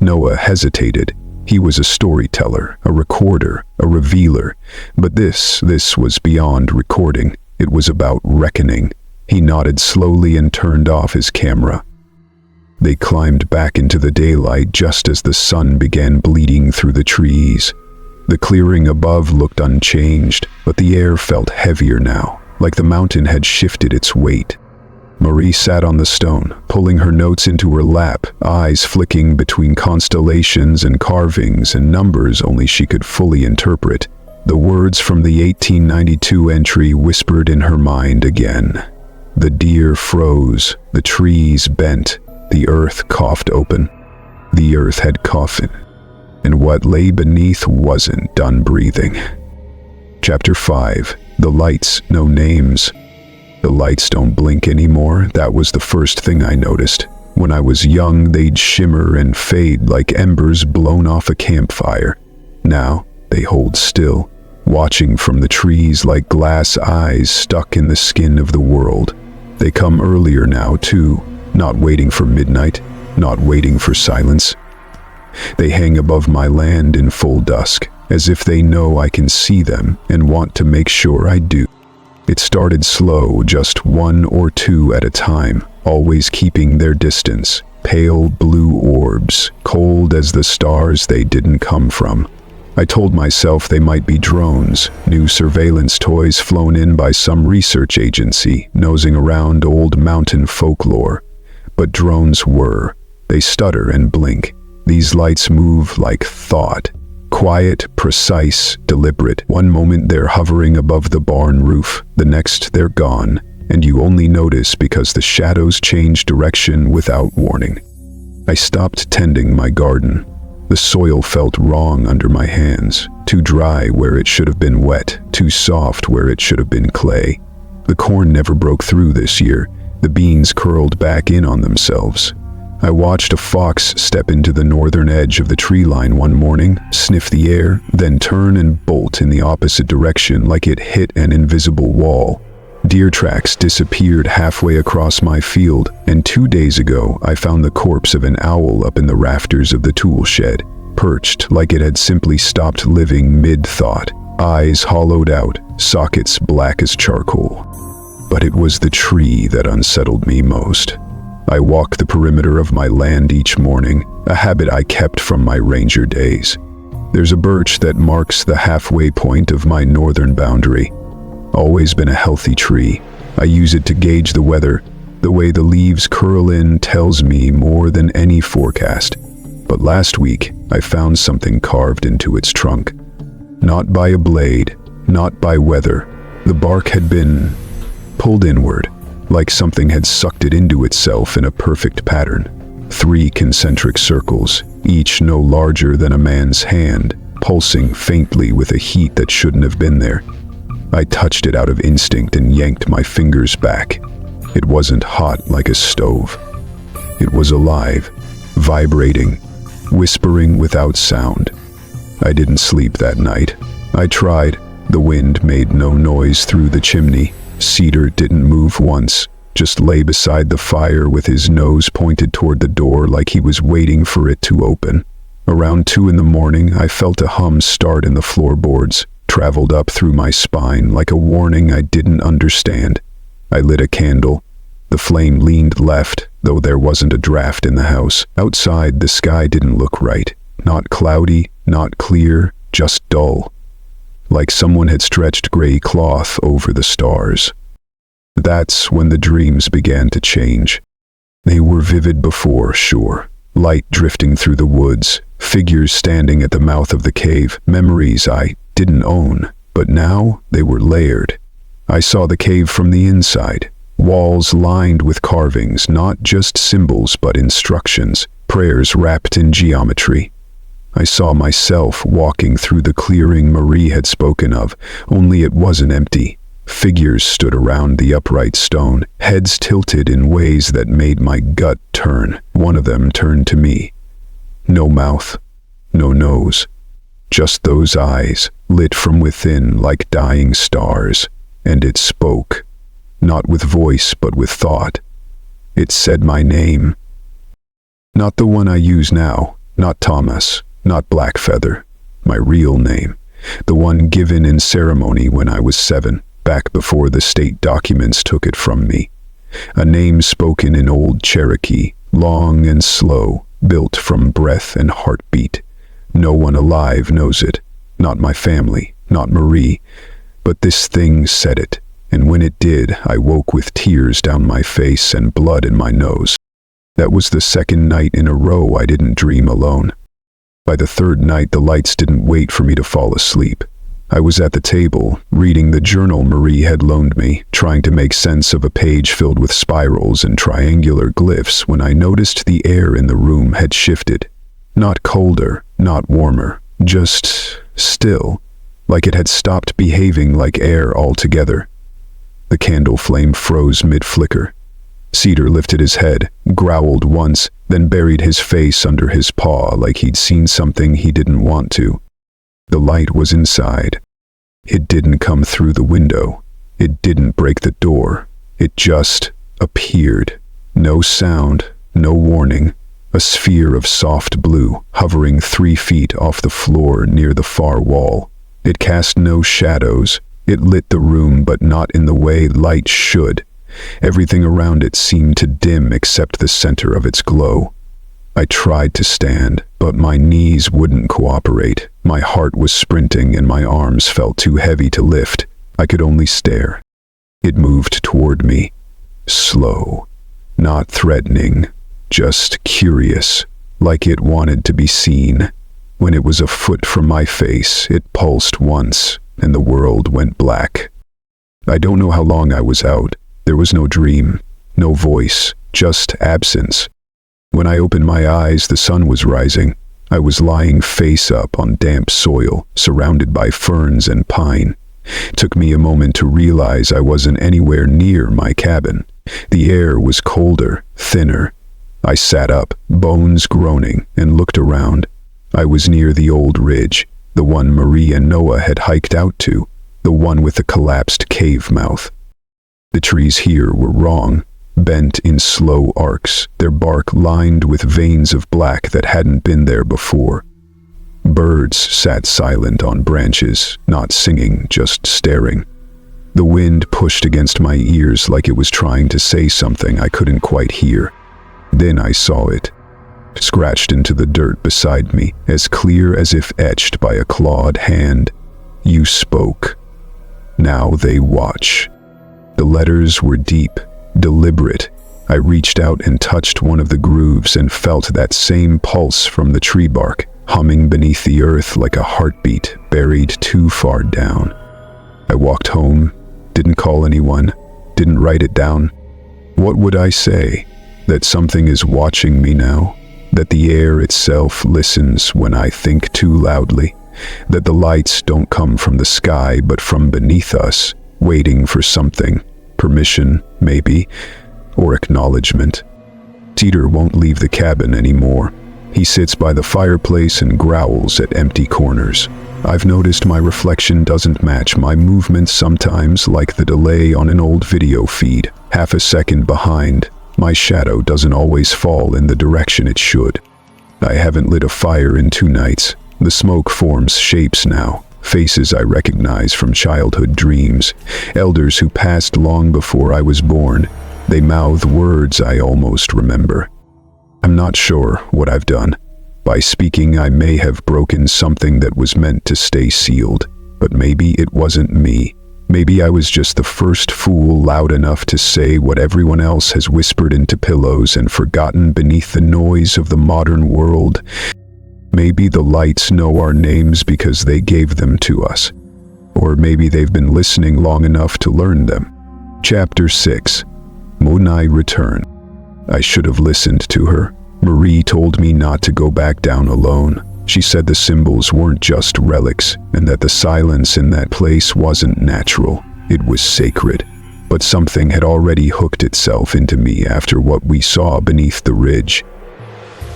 Noah hesitated. He was a storyteller, a recorder, a revealer. But this was beyond recording. It was about reckoning. He nodded slowly and turned off his camera. They climbed back into the daylight just as the sun began bleeding through the trees. The clearing above looked unchanged, but the air felt heavier now, like the mountain had shifted its weight. Marie sat on the stone, pulling her notes into her lap, eyes flicking between constellations and carvings and numbers only she could fully interpret. The words from the 1892 entry whispered in her mind again. The deer froze, the trees bent, the earth coughed open. The earth had coughed, and what lay beneath wasn't done breathing. Chapter 5. The lights, no names. The lights don't blink anymore. That was the first thing I noticed. When I was young, they'd shimmer and fade like embers blown off a campfire. Now, they hold still, watching from the trees like glass eyes stuck in the skin of the world. They come earlier now, too, not waiting for midnight, not waiting for silence. They hang above my land in full dusk, as if they know I can see them and want to make sure I do. It started slow, just one or two at a time, always keeping their distance. Pale blue orbs, cold as the stars they didn't come from. I told myself they might be drones, new surveillance toys flown in by some research agency, nosing around old mountain folklore. But drones were. They stutter and blink. These lights move like thought. Quiet, precise, deliberate. One moment they're hovering above the barn roof, the next they're gone, and you only notice because the shadows change direction without warning. I stopped tending my garden. The soil felt wrong under my hands, too dry where it should have been wet, too soft where it should have been clay. The corn never broke through this year. The beans curled back in on themselves. I watched a fox step into the northern edge of the tree line one morning, sniff the air, then turn and bolt in the opposite direction like it hit an invisible wall. Deer tracks disappeared halfway across my field, and 2 days ago I found the corpse of an owl up in the rafters of the tool shed, perched like it had simply stopped living mid-thought, eyes hollowed out, sockets black as charcoal. But it was the tree that unsettled me most. I walk the perimeter of my land each morning, a habit I kept from my ranger days. There's a birch that marks the halfway point of my northern boundary. Always been a healthy tree. I use it to gauge the weather. The way the leaves curl in tells me more than any forecast. But last week, I found something carved into its trunk. Not by a blade, not by weather. The bark had been pulled inward, like something had sucked it into itself in a perfect pattern. 3 concentric circles, each no larger than a man's hand, pulsing faintly with a heat that shouldn't have been there. I touched it out of instinct and yanked my fingers back. It wasn't hot like a stove. It was alive, vibrating, whispering without sound. I didn't sleep that night. I tried. The wind made no noise through the chimney. Cedar didn't move once, just lay beside the fire with his nose pointed toward the door like he was waiting for it to open. Around 2 in the morning, I felt a hum start in the floorboards, traveled up through my spine like a warning I didn't understand. I lit a candle. The flame leaned left, though there wasn't a draft in the house. Outside, the sky didn't look right. Not cloudy, not clear, just dull. Like someone had stretched gray cloth over the stars. That's when the dreams began to change. They were vivid before, sure. Light drifting through the woods, figures standing at the mouth of the cave, memories I didn't own, but now they were layered. I saw the cave from the inside, walls lined with carvings, not just symbols but instructions, prayers wrapped in geometry. I saw myself walking through the clearing Marie had spoken of, only it wasn't empty. Figures stood around the upright stone, heads tilted in ways that made my gut turn. One of them turned to me. No mouth, no nose, just those eyes, lit from within like dying stars. And it spoke, not with voice but with thought. It said my name. Not the one I use now, not Thomas, not Blackfeather, my real name, the one given in ceremony when I was 7, back before the state documents took it from me. A name spoken in old Cherokee, long and slow, built from breath and heartbeat. No one alive knows it, not my family, not Marie, but this thing said it, and when it did, I woke with tears down my face and blood in my nose. That was the second night in a row I didn't dream alone. By the third night, the lights didn't wait for me to fall asleep. I was at the table, reading the journal Marie had loaned me, trying to make sense of a page filled with spirals and triangular glyphs when I noticed the air in the room had shifted. Not colder, not warmer, just still, like it had stopped behaving like air altogether. The candle flame froze mid-flicker. Cedar lifted his head, growled once, then buried his face under his paw like he'd seen something he didn't want to. The light was inside. It didn't come through the window. It didn't break the door. It just appeared. No sound, no warning. A sphere of soft blue, hovering 3 feet off the floor near the far wall. It cast no shadows. It lit the room, but not in the way light should. Everything around it seemed to dim except the center of its glow. I tried to stand, but my knees wouldn't cooperate. My heart was sprinting and my arms felt too heavy to lift. I could only stare. It moved toward me. Slow. Not threatening. Just curious. Like it wanted to be seen. When it was a foot from my face, it pulsed once, and the world went black. I don't know how long I was out. There was no dream, no voice, just absence. When I opened my eyes, the sun was rising. I was lying face up on damp soil, surrounded by ferns and pine. It took me a moment to realize I wasn't anywhere near my cabin. The air was colder, thinner. I sat up, bones groaning, and looked around. I was near the old ridge, the one Marie and Noah had hiked out to, the one with the collapsed cave mouth. The trees here were wrong, bent in slow arcs, their bark lined with veins of black that hadn't been there before. Birds sat silent on branches, not singing, just staring. The wind pushed against my ears like it was trying to say something I couldn't quite hear. Then I saw it, scratched into the dirt beside me, as clear as if etched by a clawed hand. You spoke. Now they watch. The letters were deep, deliberate. I reached out and touched one of the grooves and felt that same pulse from the tree bark, humming beneath the earth like a heartbeat buried too far down. I walked home, didn't call anyone, didn't write it down. What would I say? that something is watching me now, that the air itself listens when I think too loudly, that the lights don't come from the sky but from beneath us, waiting for something, permission, maybe, or acknowledgement. Cedar won't leave the cabin anymore. He sits by the fireplace and growls at empty corners. I've noticed my reflection doesn't match my movements sometimes, like the delay on an old video feed, half a second behind. My shadow doesn't always fall in the direction it should. I haven't lit a fire in 2 nights. The smoke forms shapes now, faces I recognize from childhood dreams, elders who passed long before I was born. They mouth words I almost remember. I'm not sure what I've done. By speaking, I may have broken something that was meant to stay sealed, but maybe it wasn't me. Maybe I was just the first fool loud enough to say what everyone else has whispered into pillows and forgotten beneath the noise of the modern world. Maybe the lights know our names because they gave them to us. Or maybe they've been listening long enough to learn them. Chapter 6. Monai Return. I should have listened to her. Marie told me not to go back down alone. She said the symbols weren't just relics, and that the silence in that place wasn't natural. It was sacred. But something had already hooked itself into me after what we saw beneath the ridge.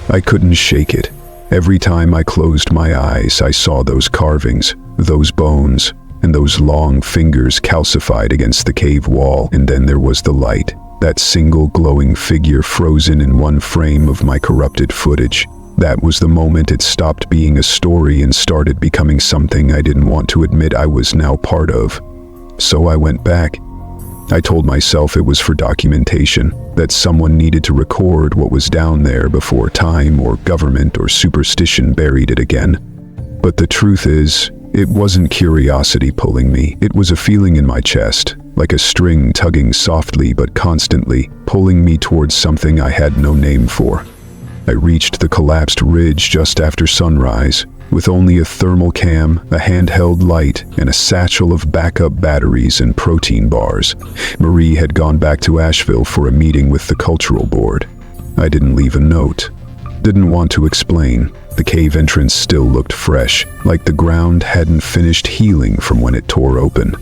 I couldn't shake it. Every time I closed my eyes, I saw those carvings, those bones, and those long fingers calcified against the cave wall. And then there was the light. That single glowing figure frozen in one frame of my corrupted footage. That was the moment it stopped being a story and started becoming something I didn't want to admit I was now part of. So I went back. I told myself it was for documentation, that someone needed to record what was down there before time or government or superstition buried it again. But the truth is, it wasn't curiosity pulling me. It was a feeling in my chest, like a string tugging softly but constantly, pulling me towards something I had no name for. I reached the collapsed ridge just after sunrise, with only a thermal cam, a handheld light, and a satchel of backup batteries and protein bars. Marie had gone back to Asheville for a meeting with the cultural board. I didn't leave a note. Didn't want to explain. The cave entrance still looked fresh, like the ground hadn't finished healing from when it tore open.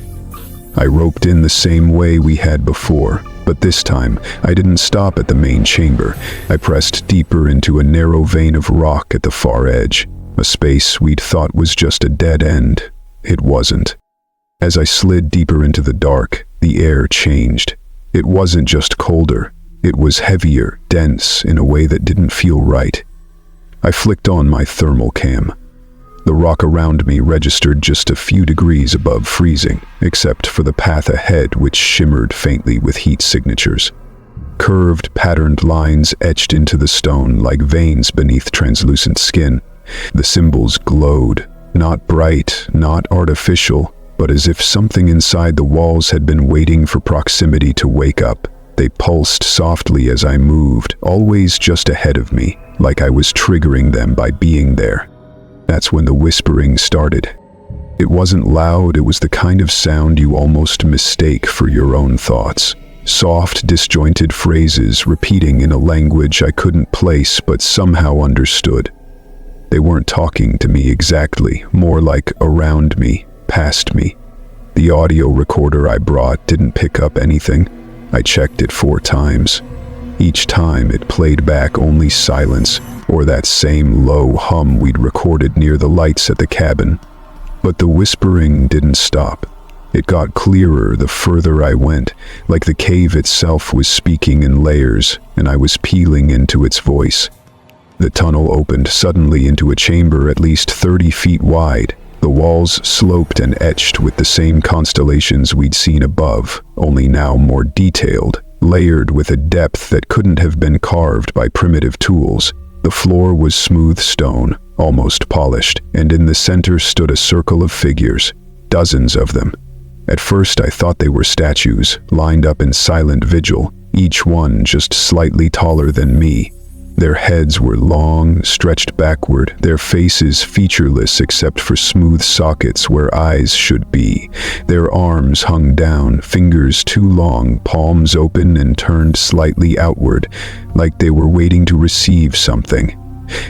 I roped in the same way we had before, but this time I didn't stop at the main chamber. I pressed deeper into a narrow vein of rock at the far edge, a space we'd thought was just a dead end. It wasn't. As I slid deeper into the dark, the air changed. It wasn't just colder, it was heavier, dense in a way that didn't feel right. I flicked on my thermal cam. The rock around me registered just a few degrees above freezing, except for the path ahead, which shimmered faintly with heat signatures. Curved, patterned lines etched into the stone like veins beneath translucent skin. The symbols glowed, not bright, not artificial, but as if something inside the walls had been waiting for proximity to wake up. They pulsed softly as I moved, always just ahead of me, like I was triggering them by being there. That's when the whispering started. It wasn't loud, it was the kind of sound you almost mistake for your own thoughts. Soft, disjointed phrases repeating in a language I couldn't place but somehow understood. They weren't talking to me exactly, more like around me, past me. The audio recorder I brought didn't pick up anything. I checked it 4 times. Each time it played back only silence, or that same low hum we'd recorded near the lights at the cabin. But the whispering didn't stop. It got clearer the further I went, like the cave itself was speaking in layers, and I was peeling into its voice. The tunnel opened suddenly into a chamber at least 30 feet wide. The walls sloped and etched with the same constellations we'd seen above, only now more detailed, layered with a depth that couldn't have been carved by primitive tools. The floor was smooth stone, almost polished, and in the center stood a circle of figures, dozens of them. At first I thought they were statues, lined up in silent vigil, each one just slightly taller than me. Their heads were long, stretched backward, their faces featureless except for smooth sockets where eyes should be. Their arms hung down, fingers too long, palms open and turned slightly outward, like they were waiting to receive something.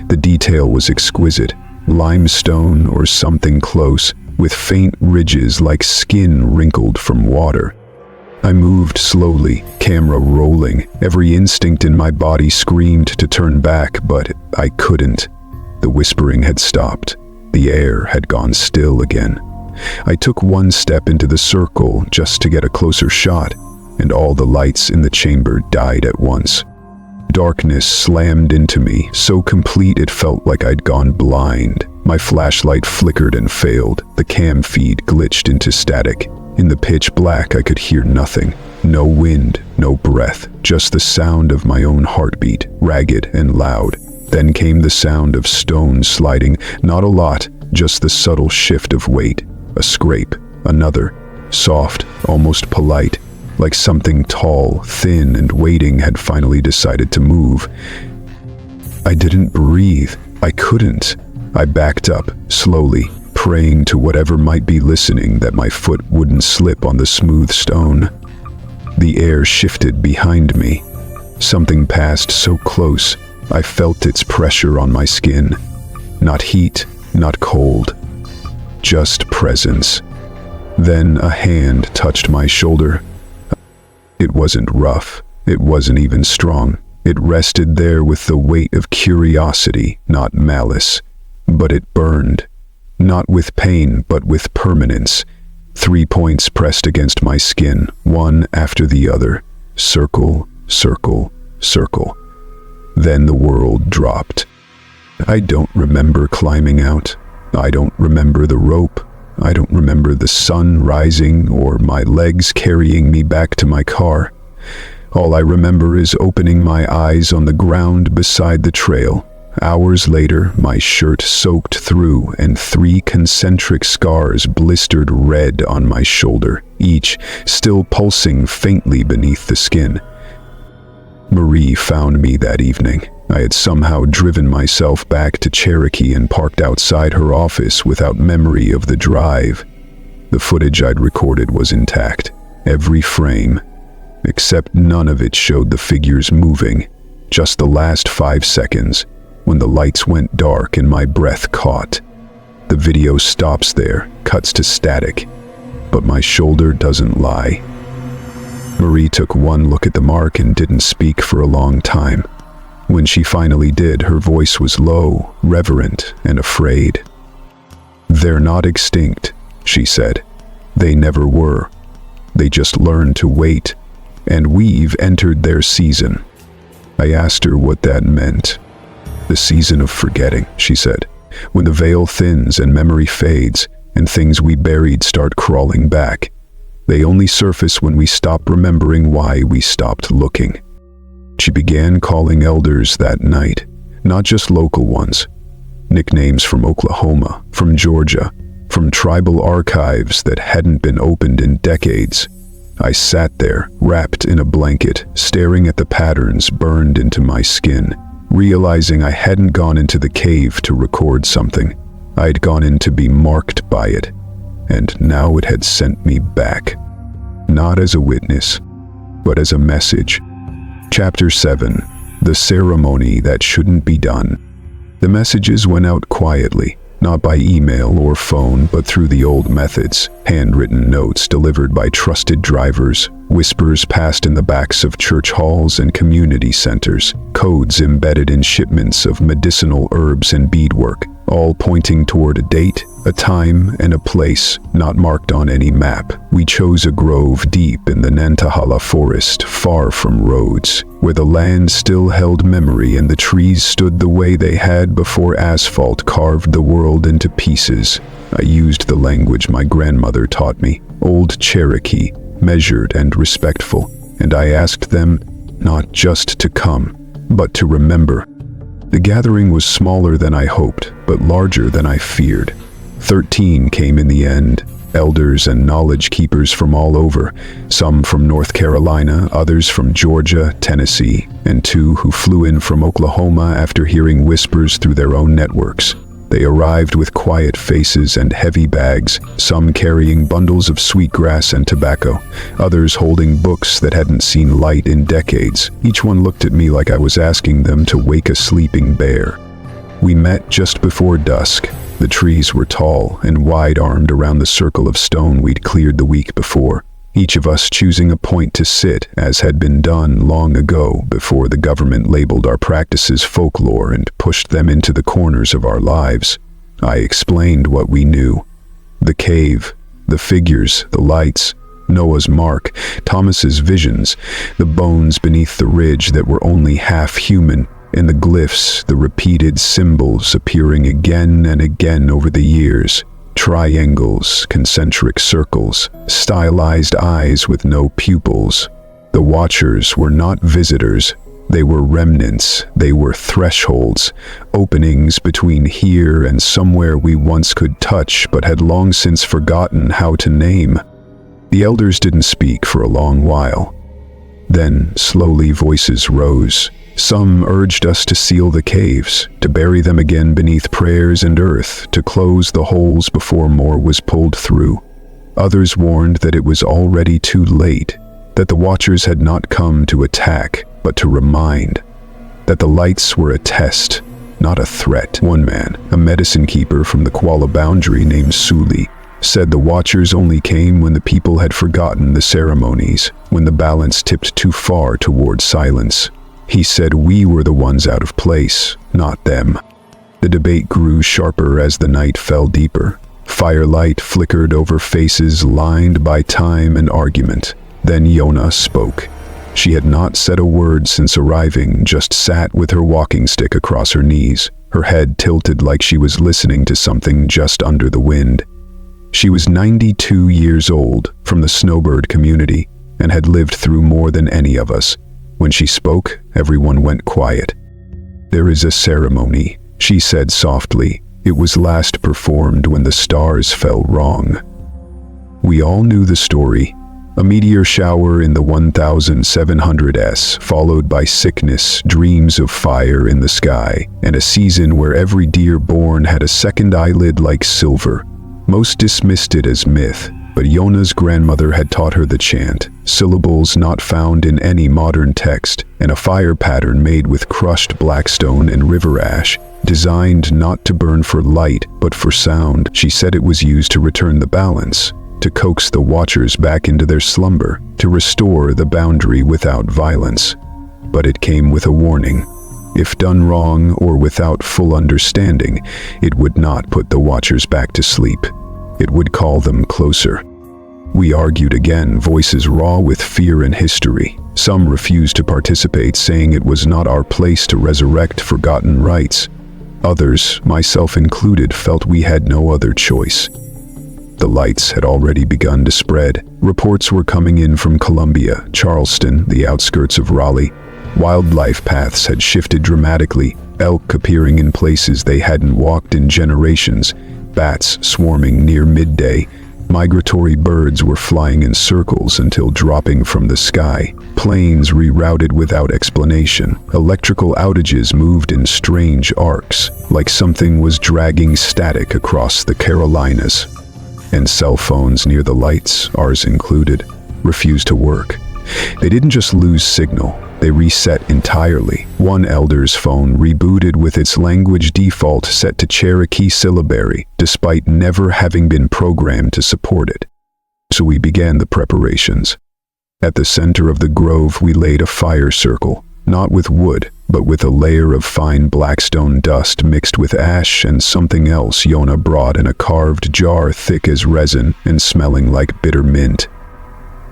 The detail was exquisite, limestone or something close, with faint ridges like skin wrinkled from water. I moved slowly, camera rolling. Every instinct in my body screamed to turn back, but I couldn't. The whispering had stopped. The air had gone still again. I took one step into the circle just to get a closer shot, and all the lights in the chamber died at once. Darkness slammed into me, so complete it felt like I'd gone blind. My flashlight flickered and failed. The cam feed glitched into static. In the pitch black, I could hear nothing. No wind, no breath, just the sound of my own heartbeat, ragged and loud. Then came the sound of stones sliding, not a lot, just the subtle shift of weight. A scrape, another, soft, almost polite, like something tall, thin, and waiting had finally decided to move. I didn't breathe. I couldn't. I backed up, slowly, praying to whatever might be listening that my foot wouldn't slip on the smooth stone. The air shifted behind me. Something passed so close, I felt its pressure on my skin. Not heat, not cold, just presence. Then a hand touched my shoulder. It wasn't rough, it wasn't even strong. It rested there with the weight of curiosity, not malice. But it burned. Not with pain, but with permanence. 3 points pressed against my skin, one after the other. Circle, circle, circle. Then the world dropped. I don't remember climbing out. I don't remember the rope. I don't remember the sun rising or my legs carrying me back to my car. All I remember is opening my eyes on the ground beside the trail. Hours later, my shirt soaked through and 3 concentric scars blistered red on my shoulder, each still pulsing faintly beneath the skin. Marie found me that evening. I had somehow driven myself back to Cherokee and parked outside her office without memory of the drive. The footage I'd recorded was intact, every frame, except none of it showed the figures moving, just the last 5 seconds. When the lights went dark and my breath caught. The video stops there, cuts to static, but my shoulder doesn't lie. Marie took one look at the mark and didn't speak for a long time. When she finally did, her voice was low, reverent, and afraid. "They're not extinct," she said. "They never were. They just learned to wait, and we've entered their season." I asked her what that meant. "The season of forgetting," she said, "when the veil thins and memory fades and things we buried start crawling back. They only surface when we stop remembering why we stopped looking." She began calling elders that night, not just local ones. Nicknames from Oklahoma, from Georgia, from tribal archives that hadn't been opened in decades. I sat there, wrapped in a blanket, staring at the patterns burned into my skin, realizing I hadn't gone into the cave to record something. I'd gone in to be marked by it, and now it had sent me back. Not as a witness, but as a message. Chapter 7. The Ceremony That Shouldn't Be Done. The messages went out quietly, not by email or phone, but through the old methods. Handwritten notes delivered by trusted drivers, whispers passed in the backs of church halls and community centers, codes embedded in shipments of medicinal herbs and beadwork, all pointing toward a date, a time, and a place not marked on any map. We chose a grove deep in the Nantahala forest, far from roads, where the land still held memory and the trees stood the way they had before asphalt carved the world into pieces. I used the language my grandmother taught me, Old Cherokee, measured and respectful, and I asked them not just to come, but to remember. The gathering was smaller than I hoped, but larger than I feared. 13 came in the end, Elders and knowledge keepers from all over, some from North Carolina, others from Georgia, Tennessee, and two who flew in from Oklahoma after hearing whispers through their own networks. They arrived with quiet faces and heavy bags, some carrying bundles of sweetgrass and tobacco, others holding books that hadn't seen light in decades. Each one looked at me like I was asking them to wake a sleeping bear. We met just before dusk. The trees were tall and wide-armed around the circle of stone we'd cleared the week before, each of us choosing a point to sit, as had been done long ago before the government labeled our practices folklore and pushed them into the corners of our lives. I explained what we knew. The cave, the figures, the lights, Noah's mark, Thomas's visions, the bones beneath the ridge that were only half human, and the glyphs, the repeated symbols appearing again and again over the years. Triangles, concentric circles, stylized eyes with no pupils. The watchers were not visitors. They were remnants. They were thresholds, openings between here and somewhere we once could touch but had long since forgotten how to name. The elders didn't speak for a long while. Then, slowly, voices rose. Some urged us to seal the caves, to bury them again beneath prayers and earth, to close the holes before more was pulled through. Others warned that it was already too late, that the watchers had not come to attack, but to remind, that the lights were a test, not a threat. One man, a medicine keeper from the Kuala boundary named Suli, said the watchers only came when the people had forgotten the ceremonies, when the balance tipped too far toward silence. He said we were the ones out of place, not them. The debate grew sharper as the night fell deeper. Firelight flickered over faces lined by time and argument. Then Yona spoke. She had not said a word since arriving, just sat with her walking stick across her knees, her head tilted like she was listening to something just under the wind. She was 92 years old, from the snowbird community, and had lived through more than any of us. When she spoke, everyone went quiet. "There is a ceremony," she said softly. "It was last performed when the stars fell wrong." We all knew the story. A meteor shower in the 1700s, followed by sickness, dreams of fire in the sky, and a season where every deer born had a second eyelid like silver. Most dismissed it as myth, but Yona's grandmother had taught her the chant, syllables not found in any modern text, and a fire pattern made with crushed blackstone and river ash, designed not to burn for light, but for sound. She said it was used to return the balance, to coax the watchers back into their slumber, to restore the boundary without violence. But it came with a warning. If done wrong or without full understanding, it would not put the watchers back to sleep. It would call them closer. We argued again, voices raw with fear and history. Some refused to participate, saying it was not our place to resurrect forgotten rites. Others, myself included, felt we had no other choice. The lights had already begun to spread. Reports were coming in from Columbia, Charleston, the outskirts of Raleigh. Wildlife paths had shifted dramatically, elk appearing in places they hadn't walked in generations, bats swarming near midday. Migratory birds were flying in circles until dropping from the sky. Planes rerouted without explanation. Electrical outages moved in strange arcs, like something was dragging static across the Carolinas. And cell phones near the lights, ours included, refused to work. They didn't just lose signal, they reset entirely. One elder's phone rebooted with its language default set to Cherokee syllabary, despite never having been programmed to support it. So we began the preparations. At the center of the grove we laid a fire circle, not with wood, but with a layer of fine blackstone dust mixed with ash and something else Yona brought in a carved jar thick as resin and smelling like bitter mint.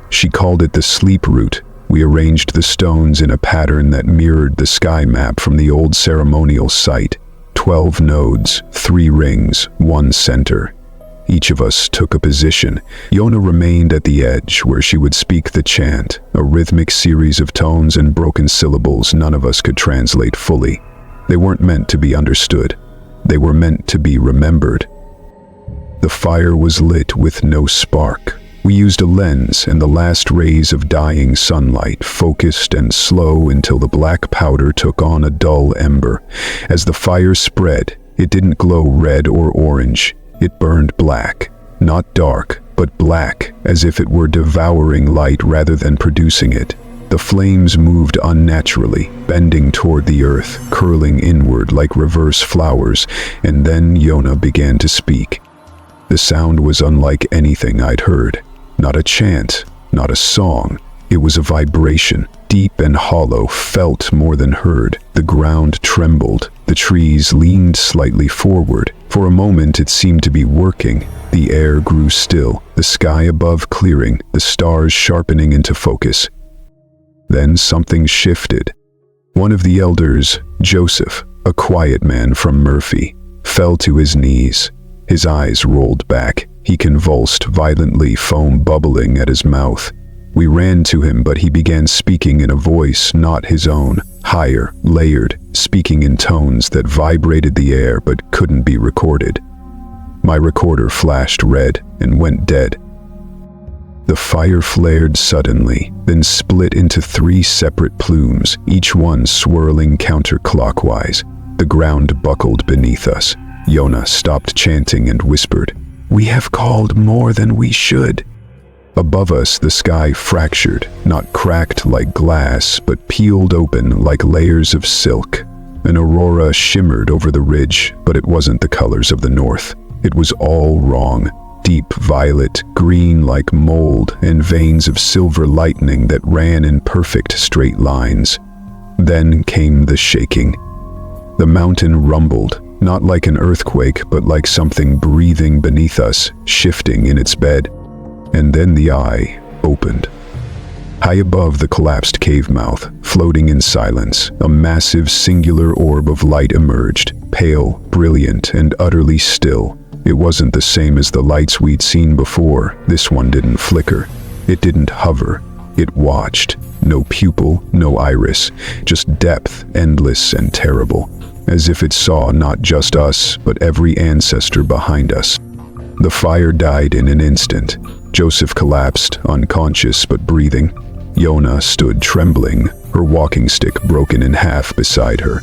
She called it the sleep root. We arranged the stones in a pattern that mirrored the sky map from the old ceremonial site. 12 nodes, 3 rings, 1 center. Each of us took a position. Yona remained at the edge where she would speak the chant, a rhythmic series of tones and broken syllables none of us could translate fully. They weren't meant to be understood. They were meant to be remembered. The fire was lit with no spark. We used a lens, and the last rays of dying sunlight focused and slow until the black powder took on a dull ember. As the fire spread, it didn't glow red or orange. It burned black. Not dark, but black, as if it were devouring light rather than producing it. The flames moved unnaturally, bending toward the earth, curling inward like reverse flowers, and then Yona began to speak. The sound was unlike anything I'd heard. Not a chant, not a song. It was a vibration, deep and hollow, felt more than heard. The ground trembled. The trees leaned slightly forward. For a moment it seemed to be working. The air grew still, the sky above clearing, the stars sharpening into focus. Then something shifted. One of the elders, Joseph, a quiet man from Murphy, fell to his knees. His eyes rolled back. He convulsed violently, foam bubbling at his mouth. We ran to him, but he began speaking in a voice not his own, higher, layered, speaking in tones that vibrated the air but couldn't be recorded. My recorder flashed red and went dead. The fire flared suddenly, then split into 3 separate plumes, each one swirling counterclockwise. The ground buckled beneath us. Yona stopped chanting and whispered, "We have called more than we should." Above us, the sky fractured, not cracked like glass, but peeled open like layers of silk. An aurora shimmered over the ridge, but it wasn't the colors of the north. It was all wrong. Deep violet, green like mold, and veins of silver lightning that ran in perfect straight lines. Then came the shaking. The mountain rumbled, not like an earthquake, but like something breathing beneath us, shifting in its bed. And then the eye opened. High above the collapsed cave mouth, floating in silence, a massive singular orb of light emerged, pale, brilliant, and utterly still. It wasn't the same as the lights we'd seen before. This one didn't flicker. It didn't hover. It watched. No pupil, no iris, just depth, endless and terrible. As if it saw not just us, but every ancestor behind us. The fire died in an instant. Joseph collapsed, unconscious but breathing. Yona stood trembling, her walking stick broken in half beside her.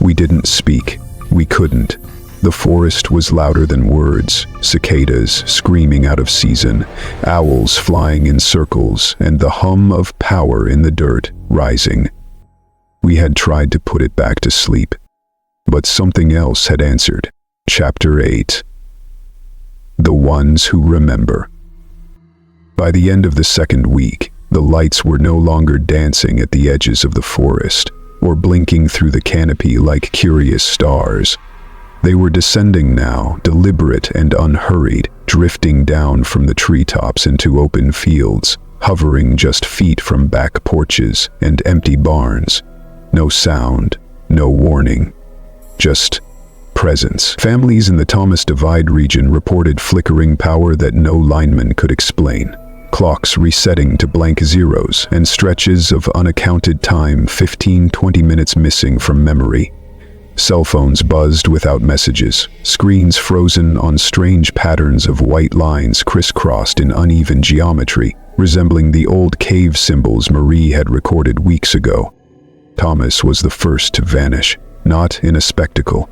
We didn't speak. We couldn't. The forest was louder than words, cicadas screaming out of season, owls flying in circles, and the hum of power in the dirt rising. We had tried to put it back to sleep, but something else had answered. Chapter 8. The Ones Who Remember. By the end of the second week, the lights were no longer dancing at the edges of the forest, or blinking through the canopy like curious stars. They were descending now, deliberate and unhurried, drifting down from the treetops into open fields, hovering just feet from back porches and empty barns. No sound, no warning, just presence. Families in the Thomas Divide region reported flickering power that no lineman could explain. Clocks resetting to blank zeros and stretches of unaccounted time 15-20 minutes missing from memory. Cell phones buzzed without messages, screens frozen on strange patterns of white lines crisscrossed in uneven geometry, resembling the old cave symbols Marie had recorded weeks ago. Thomas was the first to vanish, not in a spectacle,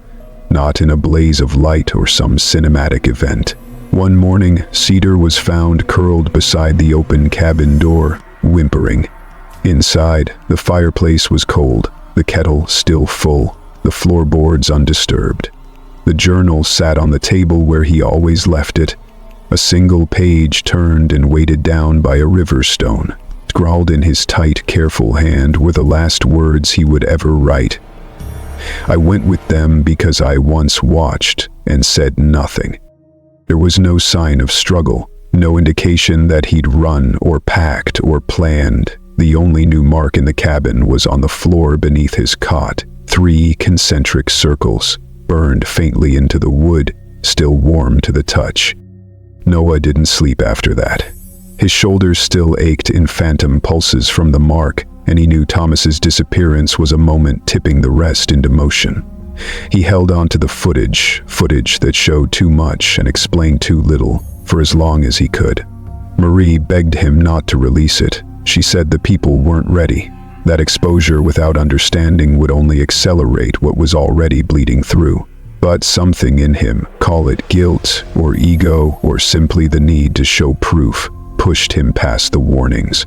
not in a blaze of light or some cinematic event. One morning, Cedar was found curled beside the open cabin door, whimpering. Inside, the fireplace was cold, the kettle still full, the floorboards undisturbed. The journal sat on the table where he always left it, a single page turned and weighted down by a river stone. Scrawled in his tight, careful hand were the last words he would ever write. I went with them because I once watched and said nothing. There was no sign of struggle, no indication that he'd run or packed or planned. The only new mark in the cabin was on the floor beneath his cot. 3 concentric circles, burned faintly into the wood, still warm to the touch. Noah didn't sleep after that. His shoulders still ached in phantom pulses from the mark, and he knew Thomas's disappearance was a moment tipping the rest into motion. He held on to the footage that showed too much and explained too little, for as long as he could. Marie begged him not to release it. She said the people weren't ready. That exposure without understanding would only accelerate what was already bleeding through. But something in him, call it guilt or ego or simply the need to show proof, pushed him past the warnings.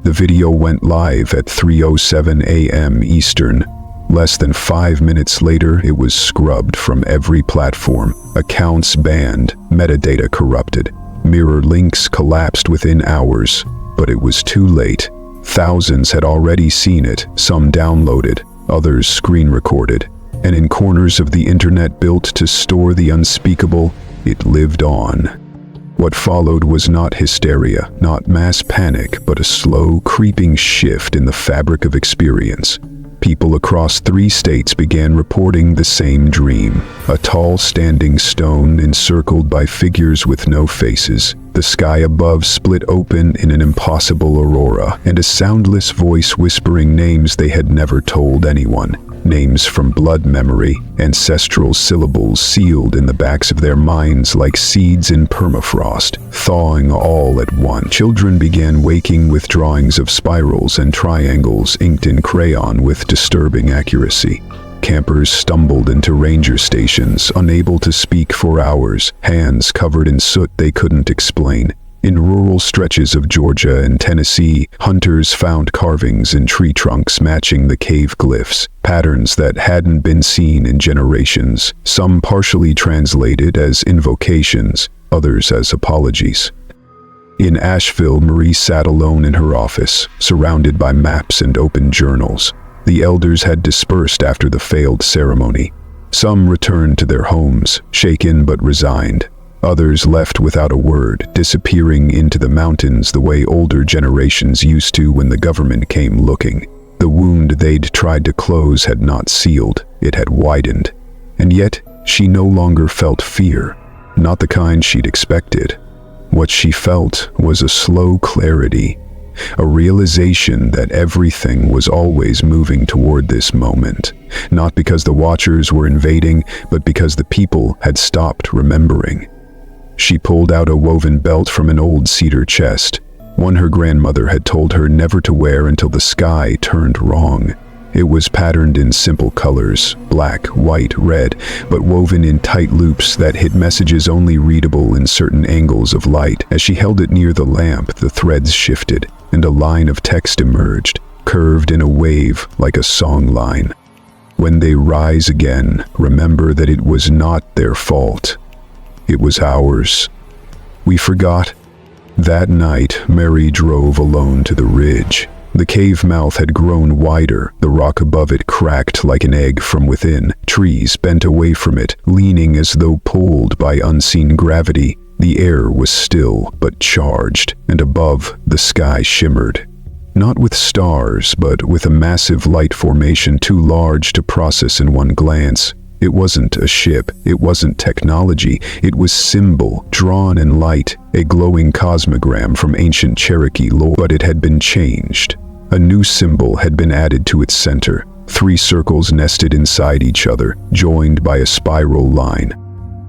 The video went live at 3:07 a.m. Eastern. Less than 5 minutes later, it was scrubbed from every platform, accounts banned, metadata corrupted. Mirror links collapsed within hours, but it was too late. Thousands had already seen it, some downloaded, others screen recorded, and in corners of the internet built to store the unspeakable, it lived on. What followed was not hysteria, not mass panic, but a slow, creeping shift in the fabric of experience. People across 3 states began reporting the same dream. A tall standing stone encircled by figures with no faces. The sky above split open in an impossible aurora, and a soundless voice whispering names they had never told anyone. Names from blood memory, ancestral syllables sealed in the backs of their minds like seeds in permafrost, thawing all at once. Children began waking with drawings of spirals and triangles inked in crayon with disturbing accuracy. Campers stumbled into ranger stations, unable to speak for hours, hands covered in soot they couldn't explain. In rural stretches of Georgia and Tennessee, hunters found carvings in tree trunks matching the cave glyphs, patterns that hadn't been seen in generations, some partially translated as invocations, others as apologies. In Asheville, Marie sat alone in her office, surrounded by maps and open journals. The elders had dispersed after the failed ceremony. Some returned to their homes, shaken but resigned. Others left without a word, disappearing into the mountains the way older generations used to when the government came looking. The wound they'd tried to close had not sealed, it had widened. And yet, she no longer felt fear, not the kind she'd expected. What she felt was a slow clarity, a realization that everything was always moving toward this moment, not because the Watchers were invading, but because the people had stopped remembering. She pulled out a woven belt from an old cedar chest, one her grandmother had told her never to wear until the sky turned wrong. It was patterned in simple colors, black, white, red, but woven in tight loops that hid messages only readable in certain angles of light. As she held it near the lamp, the threads shifted, and a line of text emerged, curved in a wave like a song line. When they rise again, remember that it was not their fault. It was ours. We forgot. That night, Mary drove alone to the ridge. The cave mouth had grown wider, the rock above it cracked like an egg from within. Trees bent away from it, leaning as though pulled by unseen gravity. The air was still, but charged, and above, the sky shimmered. Not with stars, but with a massive light formation too large to process in one glance. It wasn't a ship, it wasn't technology, it was symbol, drawn in light, a glowing cosmogram from ancient Cherokee lore, but it had been changed. A new symbol had been added to its center, 3 circles nested inside each other, joined by a spiral line.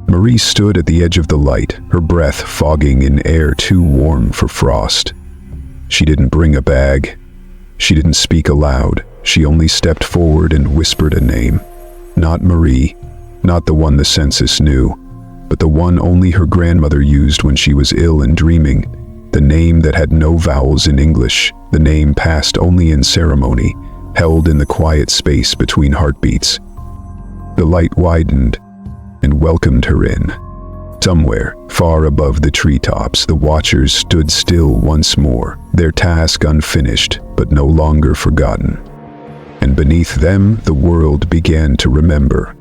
Marie stood at the edge of the light, her breath fogging in air too warm for frost. She didn't bring a bag. She didn't speak aloud. She only stepped forward and whispered a name. Not Marie, not the one the census knew, but the one only her grandmother used when she was ill and dreaming, the name that had no vowels in English, the name passed only in ceremony, held in the quiet space between heartbeats. The light widened and welcomed her in. Somewhere, far above the treetops, the Watchers stood still once more, their task unfinished, but no longer forgotten. And beneath them, the world began to remember.